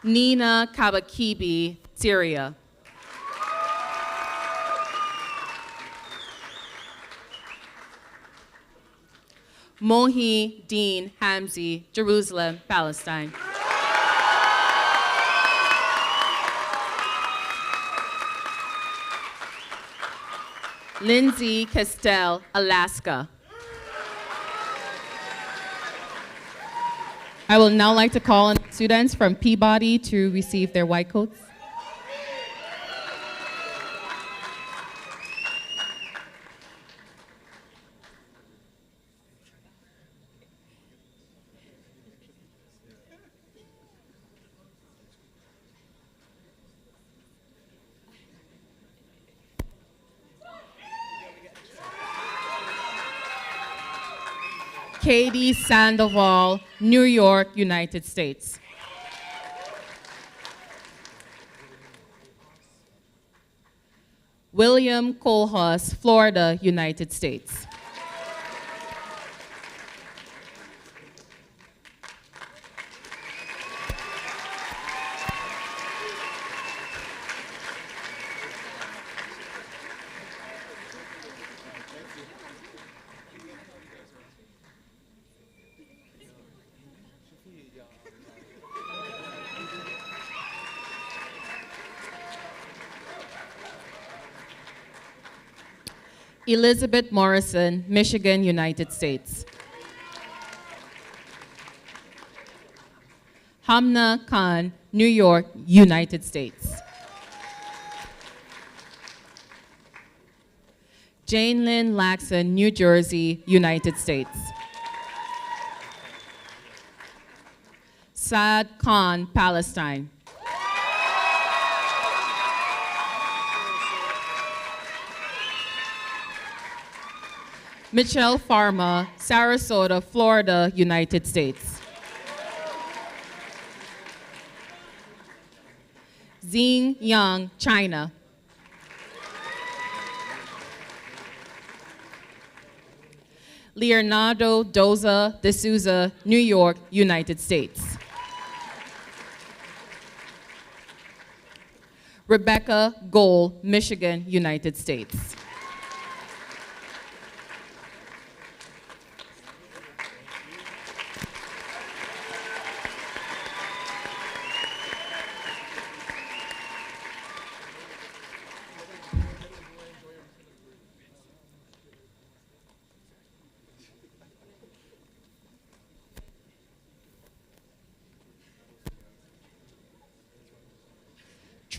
Nina Kabakibi, Syria. Mohi Dean Hamzi, Jerusalem, Palestine. Lindsay Castell, Alaska. I will now like to call on students from Peabody to receive their white coats. Katie Sandoval, New York, United States. William Kohlhaas, Florida, United States. Elizabeth Morrison, Michigan, United States. Hamna Khan, New York, United States. Jane Lynn Laxon, New Jersey, United States. Saad Khan, Palestine. Michelle Farmer, Sarasota, Florida, United States. Xing Yang, China. Leonardo Doza de Souza, New York, United States. Rebecca Gold, Michigan, United States.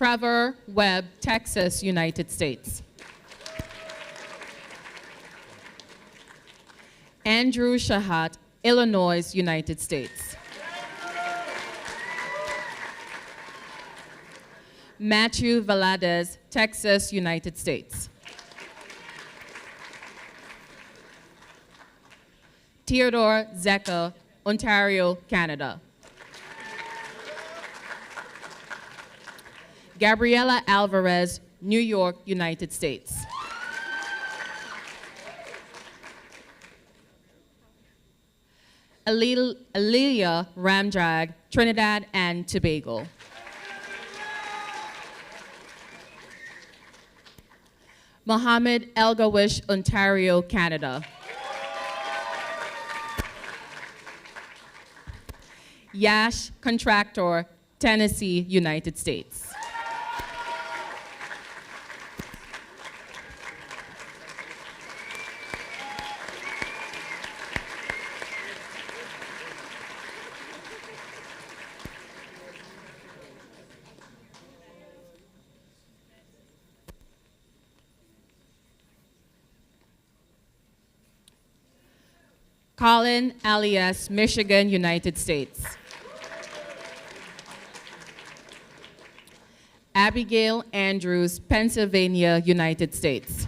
Trevor Webb, Texas, United States. Andrew Shahat, Illinois, United States. Matthew Valadez, Texas, United States. Theodore Zecca, Ontario, Canada. Gabriela Alvarez, New York, United States. Alelia Ramdrag, Trinidad and Tobago. Mohammed Elgawish, Ontario, Canada. Yash Contractor, Tennessee, United States. Colin Alias, Michigan, United States. Abigail Andrews, Pennsylvania, United States.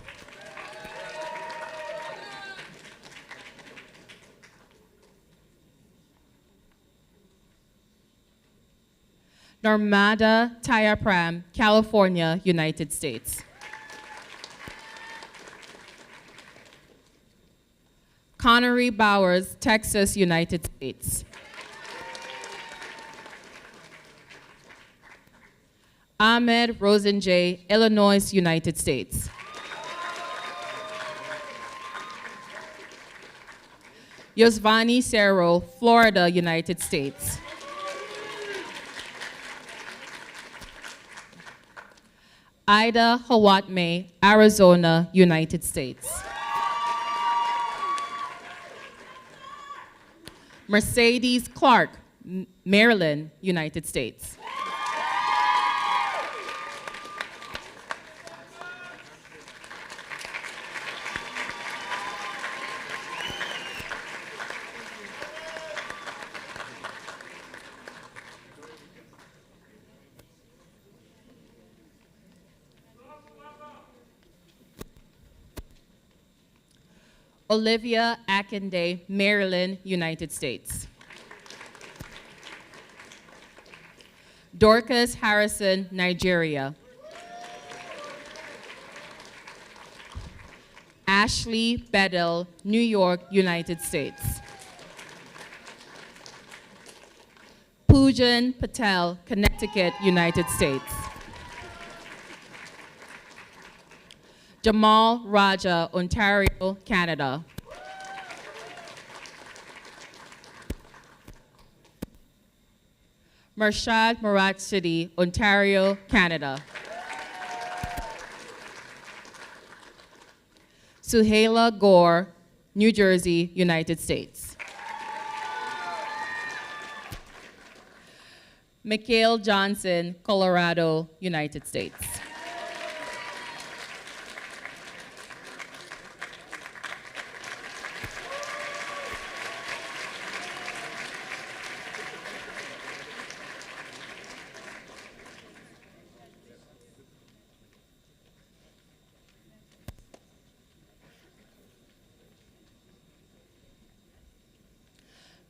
Narmada Tayapram, California, United States. Connery Bowers, Texas, United States. Ahmed Rosenjay, Illinois, United States. Yosvani Cerro, Florida, United States. Ida Hawatme, Arizona, United States. Mercedes Clark, Maryland, United States. Olivia Akinde, Maryland, United States. Dorcas Harrison, Nigeria. Ashley Bedell, New York, United States. Poojan Patel, Connecticut, United States. Jamal Raja, Ontario, Canada. Marshad Murat City, Ontario, Canada. Suhaila Gore, New Jersey, United States. Mikhail Johnson, Colorado, United States.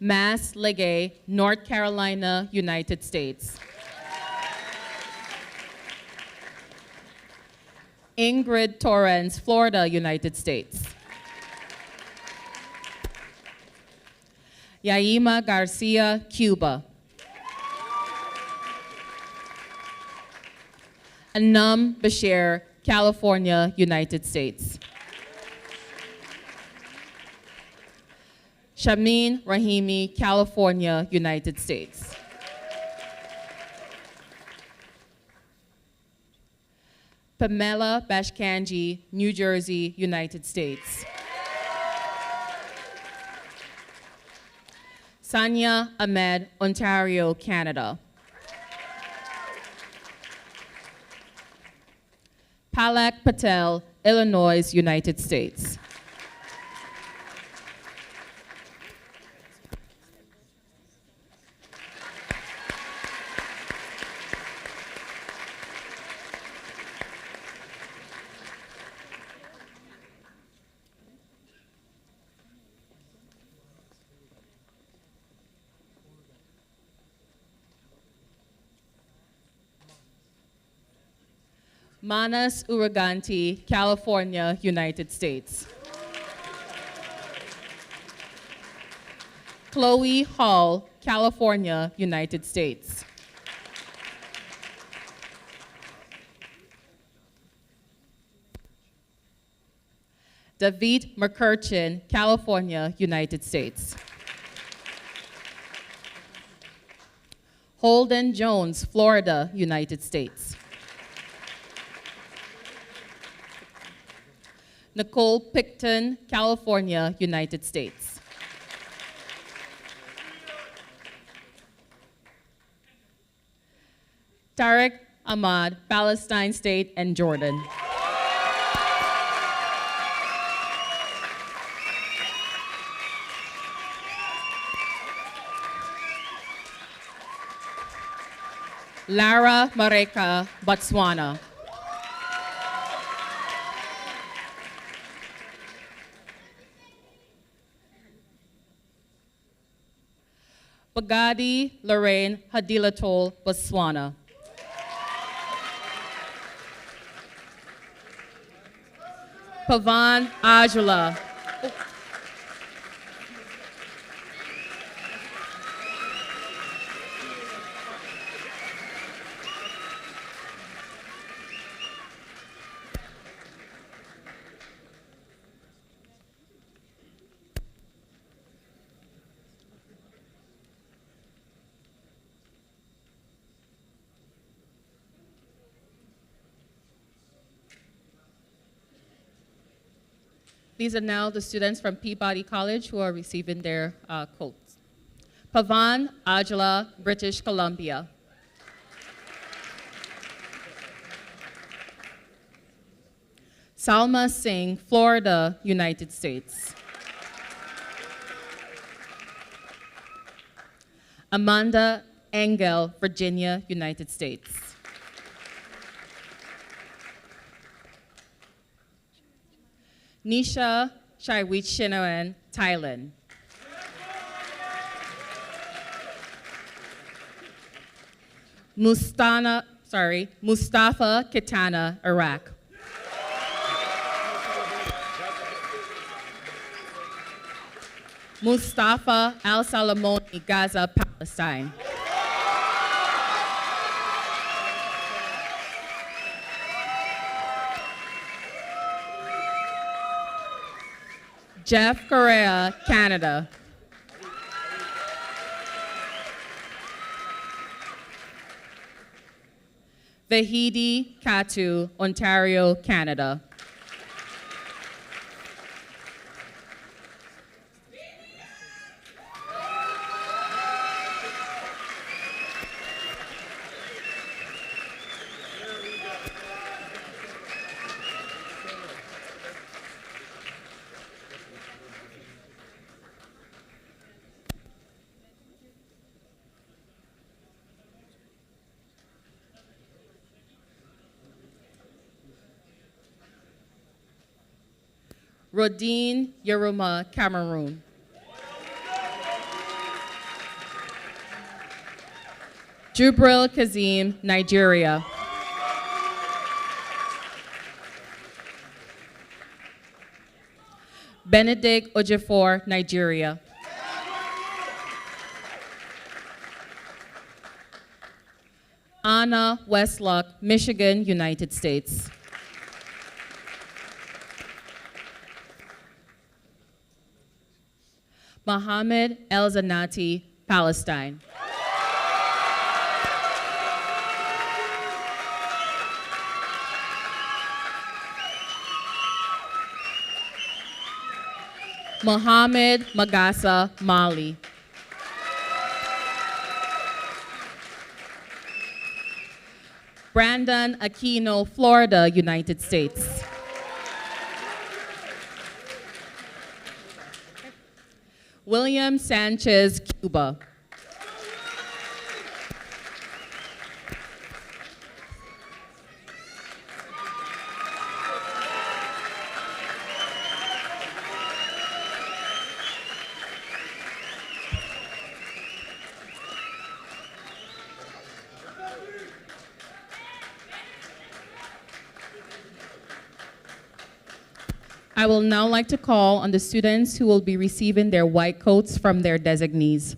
Mass Legay, North Carolina, United States. Ingrid Torrance, Florida, United States. Yaima Garcia, Cuba. Anam Bashir, California, United States. Shamin Rahimi, California, United States. Pamela Bashkanji, New Jersey, United States. Sanya Ahmed, Ontario, Canada. Palak Patel, Illinois, United States. Manas Uraganti, California, United States. Chloe Hall, California, United States. David McCurchin, California, United States. Holden Jones, Florida, United States. Nicole Picton, California, United States. Tariq Ahmad, Palestine State and Jordan. Lara Mareka, Botswana. Bagadi Lorraine Hadilatol, Botswana. Pavan Ajula. These are now the students from Peabody College who are receiving their coats. Pavan Ajala, British Columbia. Salma Singh, Florida, United States. Amanda Engel, Virginia, United States. Nisha Shaiwichinoen, Thailand. Mustafa Kitana, Iraq. Mustafa Al-Salamoni, Gaza, Palestine. Jeff Correa, Canada. Vahidi Katu, Ontario, Canada. Rodine Yeruma, Cameroon. Jubril Kazim, Nigeria. Benedict Ojefor, Nigeria. Anna Westlock, Michigan, United States. Mohammed El Zanati, Palestine. Mohammed Magasa, Mali. Brandon Aquino, Florida, United States. William Sanchez, Cuba. I will now like to call on the students who will be receiving their white coats from their designees.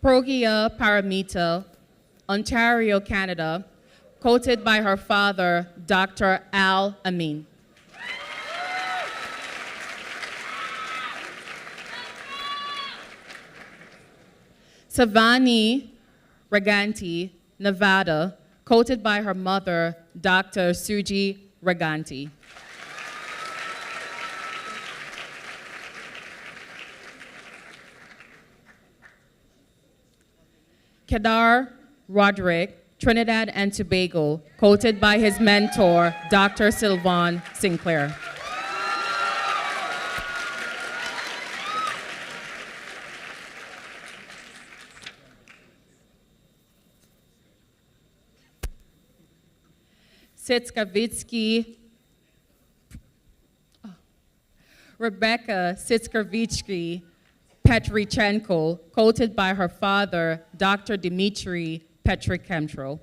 Progia Paramita, Ontario, Canada, coated by her father, Dr. Al Amin. Savani Raganti, Nevada, coated by her mother, Dr. Suji Raganti. Kedar Roderick, Trinidad and Tobago, coated by his mentor, Dr. Sylvan Sinclair. Sitskavitsky, Rebecca Sitskavitsky Petrichenko, coated by her father, Dr. Dmitry Petrikentro.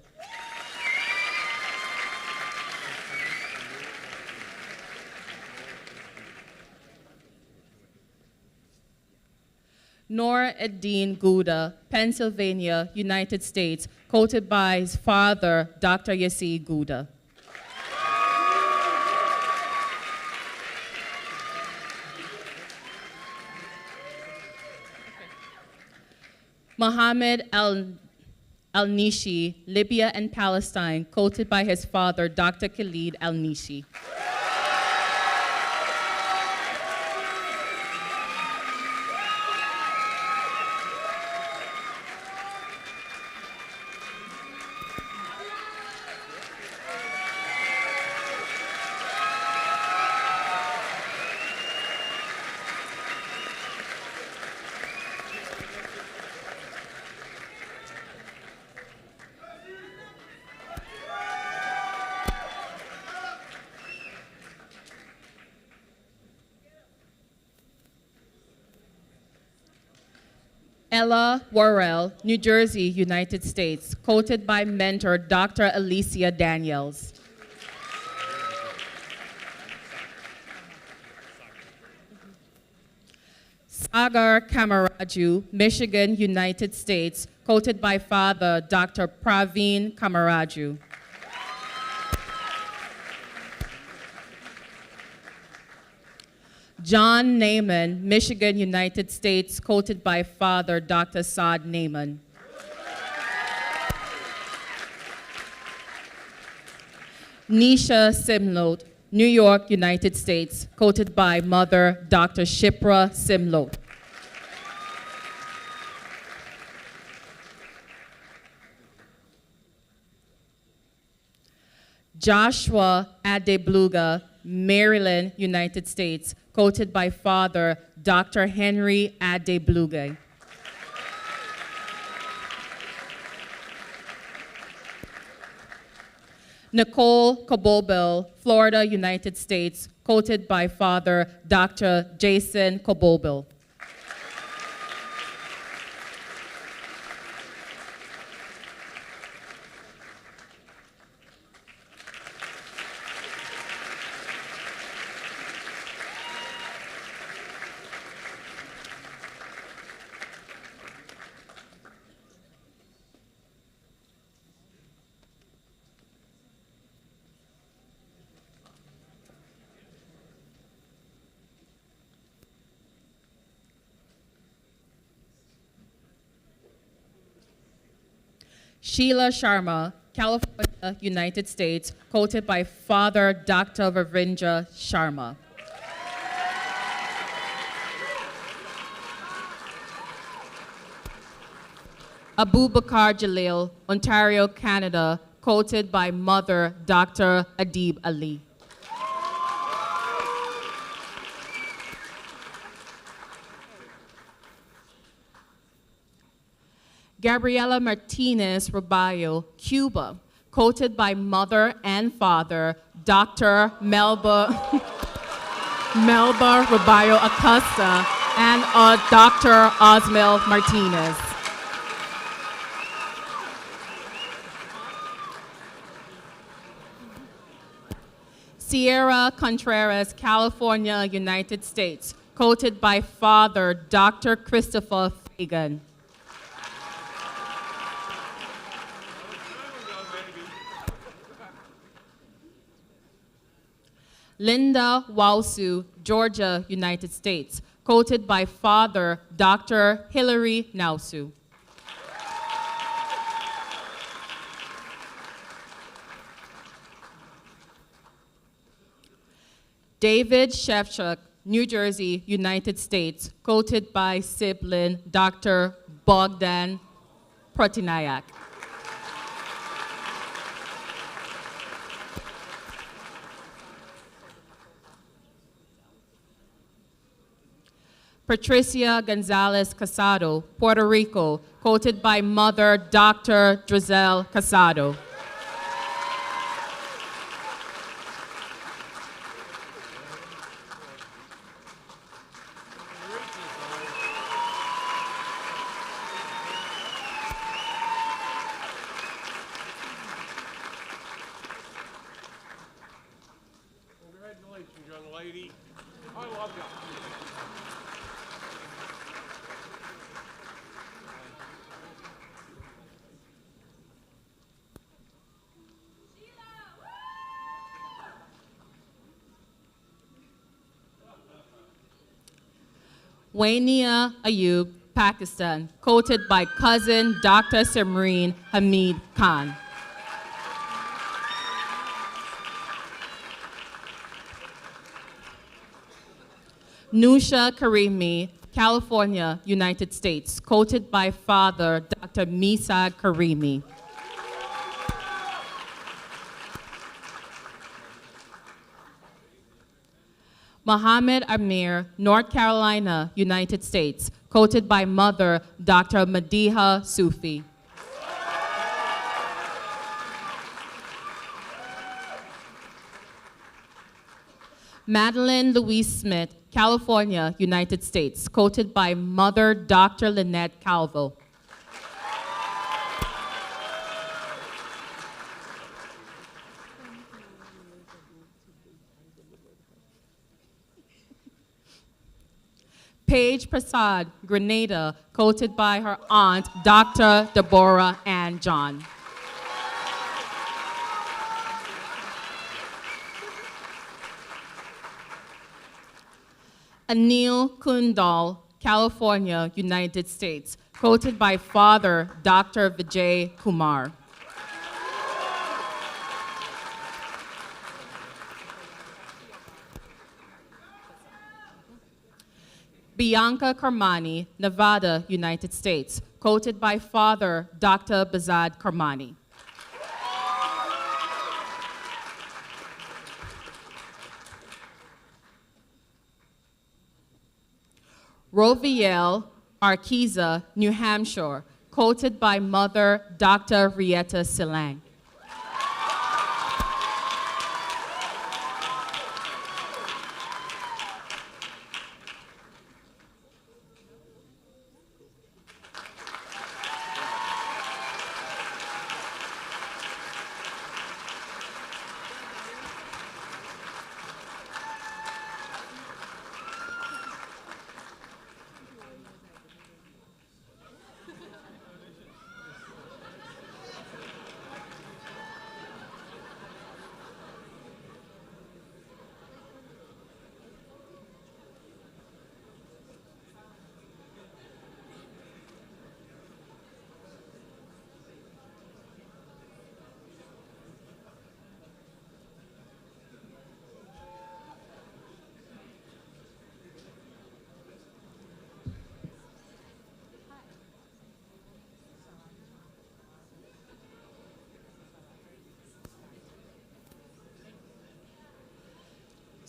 Noor Eddin Gouda, Pennsylvania, United States, coated by his father, Dr. Yassi Gouda. Mohammed Al-Nishi, Libya and Palestine, coated by his father, Dr. Khalid Al-Nishi. Ella Worrell, New Jersey, United States, coated by mentor Dr. Alicia Daniels. Sagar Kamaraju, Michigan, United States, coated by father Dr. Praveen Kamaraju. John Naiman, Michigan, United States, coated by father Dr. Saad Naiman. Nisha Simlot, New York, United States, coated by mother Dr. Shipra Simlot. Joshua Adebluga, Maryland, United States, coated by father Dr. Henry Adebluga. Nicole Kobobel, Florida, United States, coated by father Dr. Jason Kobobel. Sheila Sharma, California, United States, coated by father Dr. Ravindra Sharma. Abubakar Jalil, Ontario, Canada, quoted by Mother Dr. Adib Ali. Gabriela Martinez Roballo, Cuba, quoted by Mother and Father Dr. Melba Roballo Acosta and Dr. Osmel Martinez. Sierra Contreras, California, United States, quoted by Father Dr. Christopher Fagan. Linda Wausu, Georgia, United States, quoted by Father Dr. Hilary Nausu. David Shevchuk, New Jersey, United States, quoted by sibling Dr. Bogdan Protinayak. Patricia Gonzalez Casado, Puerto Rico, quoted by Mother Dr. Drizel Casado. Congratulations, young lady. I love you. Wainia Ayub, Pakistan, quoted by cousin Dr. Simreen Hamid Khan. Nusha Karimi, California, United States, quoted by Father Dr. Misad Karimi. Mohammed Amir, North Carolina, United States, quoted by Mother Dr. Madiha Sufi. Madeline Louise Smith, California, United States, quoted by Mother Dr. Lynette Calvo. Paige Prasad, Grenada, quoted by her aunt, Dr. Deborah Ann John. Anil Kundal, California, United States, quoted by Father Dr. Vijay Kumar. Bianca Karmani, Nevada, United States, quoted by Father Dr. Bazad Karmani. Roviel Arkiza, New Hampshire, quoted by Mother Dr. Rieta Silang.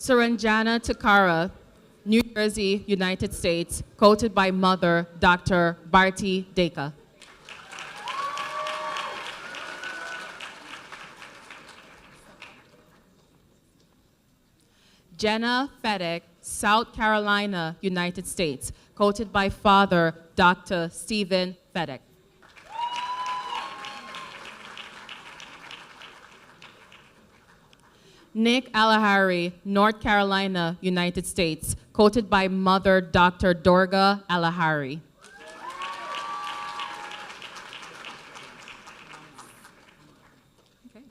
Suranjana Takara, New Jersey, United States, quoted by mother, Dr. Bharti Deka. Jenna Fedek, South Carolina, United States, quoted by father, Dr. Stephen Fedek. Nick Alahari, North Carolina, United States, quoted by mother, Dr. Dorga Alahari. Okay.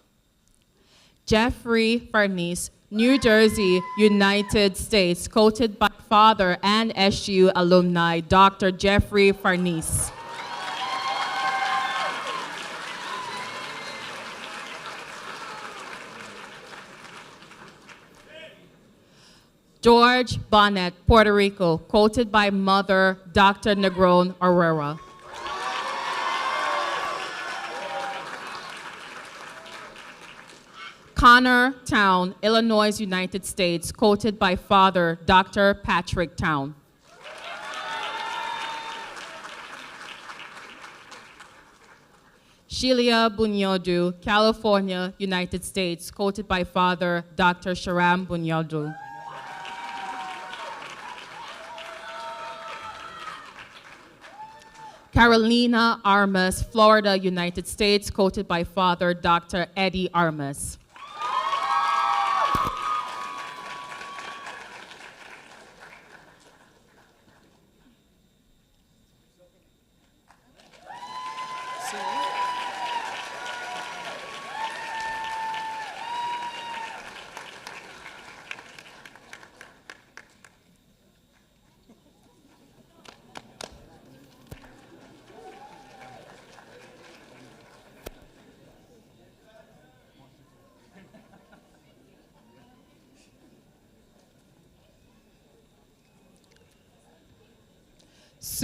Jeffrey Farnese, New Jersey, United States, quoted by father and SU alumni, Dr. Jeffrey Farnese. George Bonnet, Puerto Rico, quoted by mother, Dr. Negron Aurora. Connor Town, Illinois, United States, quoted by father, Dr. Patrick Town. Sheila Bunyodu, California, United States, quoted by father, Dr. Sharam Bunyodu. Carolina Armas, Florida, United States, quoted by father, Dr. Eddie Armas.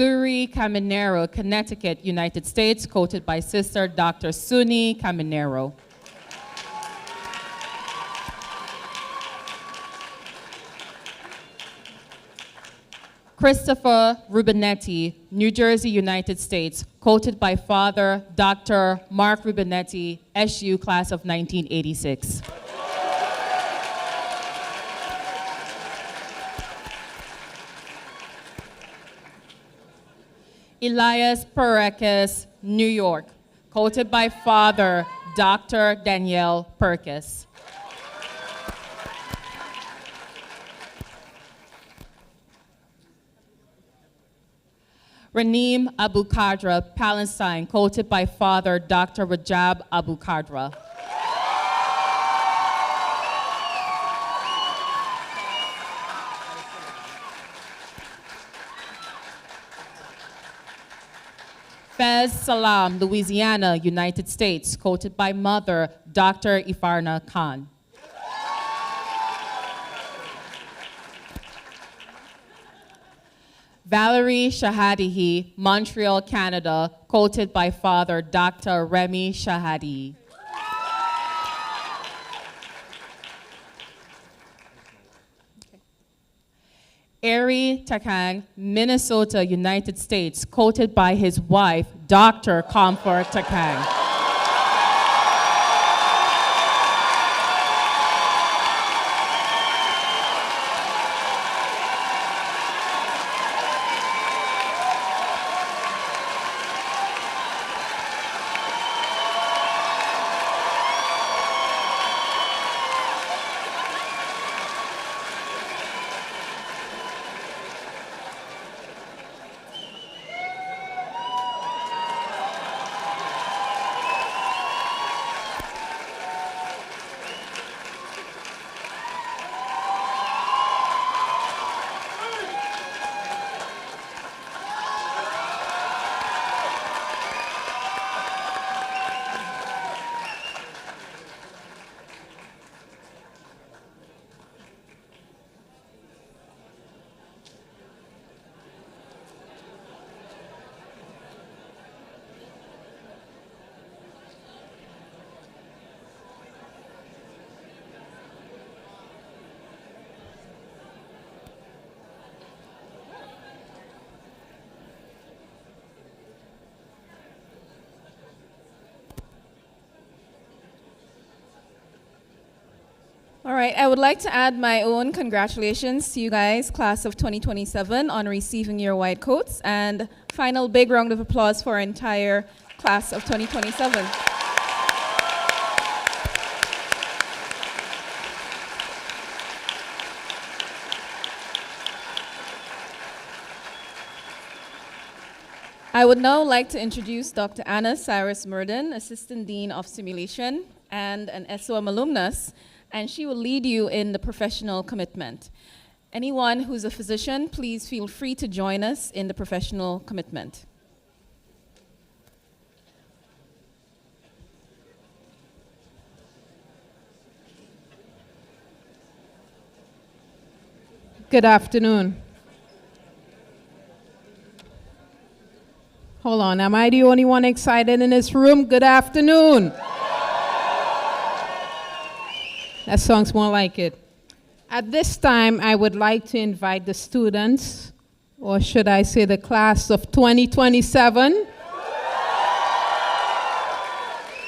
Suri Caminero, Connecticut, United States, quoted by sister Dr. Suni Caminero. Christopher Rubinetti, New Jersey, United States, quoted by father Dr. Mark Rubinetti, SU class of 1986. Elias Perkis, New York, quoted by father, Dr. Danielle Perkis. Raneem Abu Qadra, Palestine, quoted by father, Dr. Rajab Abu Qadra. Fez Salam, Louisiana, United States, quoted by mother, Dr. Ifarna Khan. Valerie Shahadihi, Montreal, Canada, quoted by father, Dr. Remy Shahadi. Ari Takang, Minnesota, United States, quoted by his wife, Dr. Comfort Takang. All right, I would like to add my own congratulations to you guys, class of 2027, on receiving your white coats, and final big round of applause for our entire class of 2027. I would now like to introduce Dr. Anna Cyrus Murden, Assistant Dean of Simulation and an SOM alumnus, and she will lead you in the professional commitment. Anyone who's a physician, please feel free to join us in the professional commitment. Good afternoon. Hold on, am I the only one excited in this room? Good afternoon. That sounds more like it. At this time, I would like to invite the students, or should I say the class of 2027,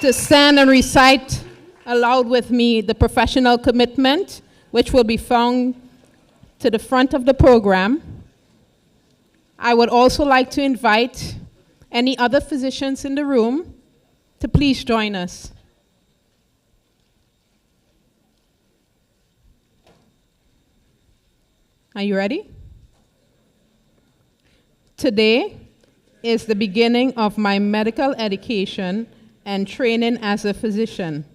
to stand and recite aloud with me the professional commitment, which will be found to the front of the program. I would also like to invite any other physicians in the room to please join us. Are you ready? Today is the beginning of my medical education and training as a physician.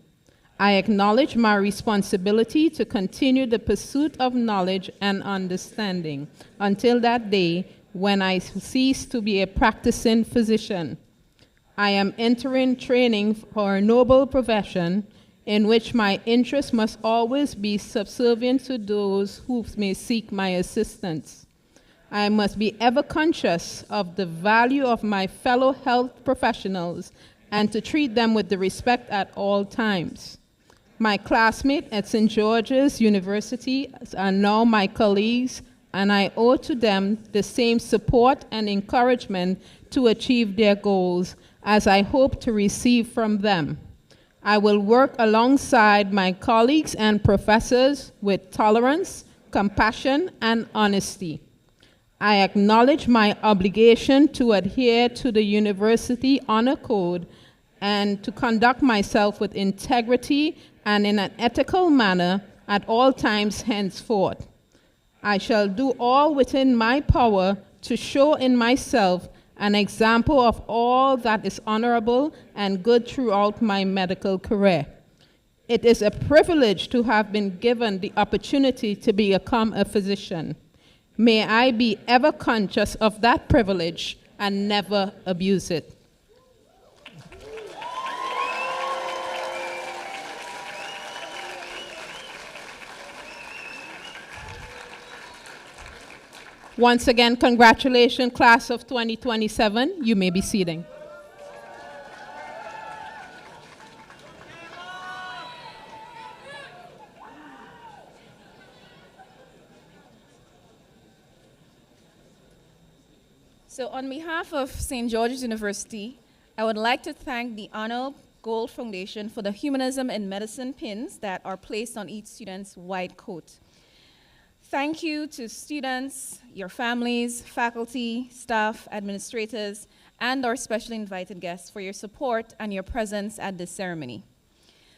I acknowledge my responsibility to continue the pursuit of knowledge and understanding until that day when I cease to be a practicing physician. I am entering training for a noble profession in which my interests must always be subservient to those who may seek my assistance. I must be ever conscious of the value of my fellow health professionals and to treat them with the respect at all times. My classmates at St. George's University are now my colleagues, and I owe to them the same support and encouragement to achieve their goals as I hope to receive from them. I will work alongside my colleagues and professors with tolerance, compassion, and honesty. I acknowledge my obligation to adhere to the university honor code and to conduct myself with integrity and in an ethical manner at all times henceforth. I shall do all within my power to show in myself an example of all that is honorable and good throughout my medical career. It is a privilege to have been given the opportunity to become a physician. May I be ever conscious of that privilege and never abuse it. Once again, congratulations, class of 2027. You may be seating. So on behalf of St. George's University, I would like to thank the Honor Gold Foundation for the Humanism in Medicine pins that are placed on each student's white coat. Thank you to students, your families, faculty, staff, administrators, and our specially invited guests for your support and your presence at this ceremony.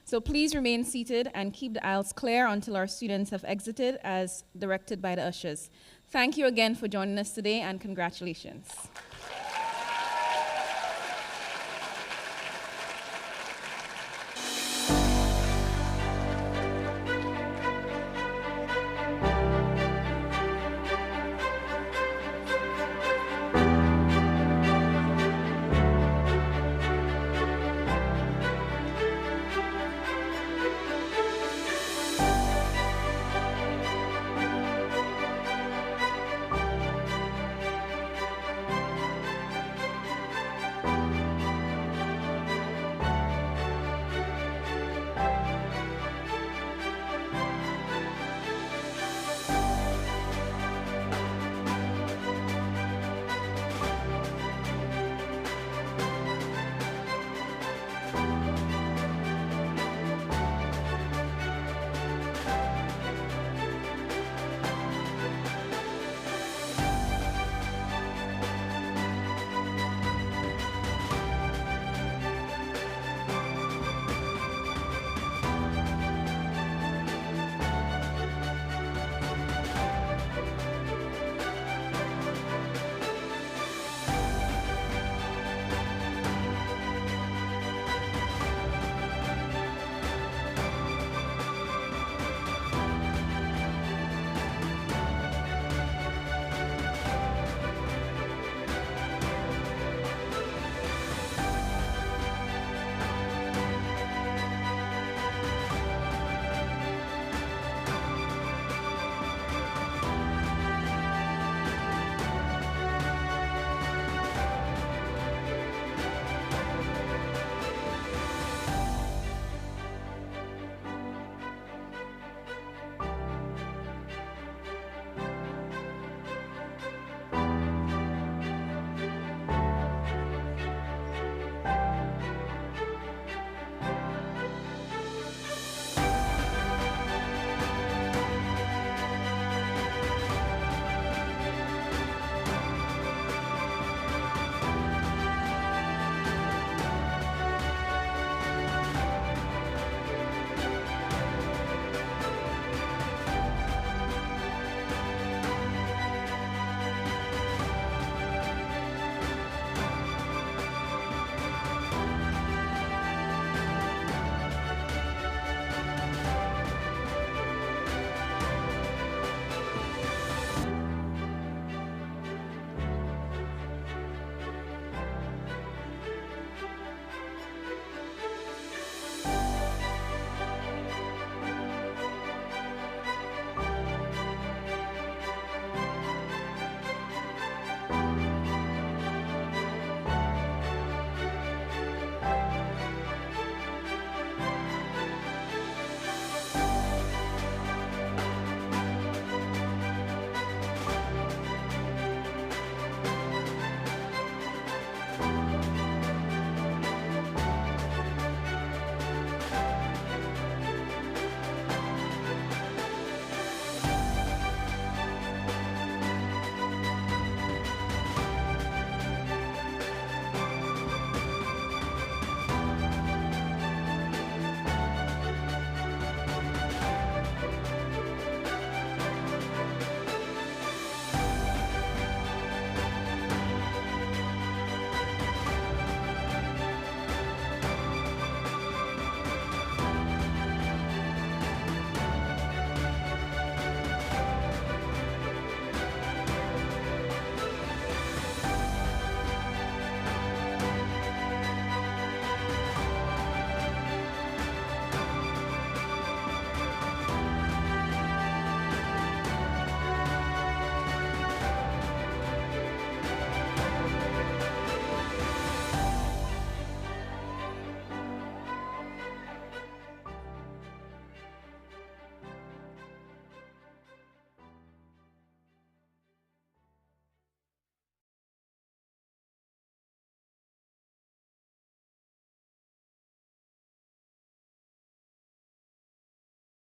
So please remain seated and keep the aisles clear until our students have exited as directed by the ushers. Thank you again for joining us today, and congratulations.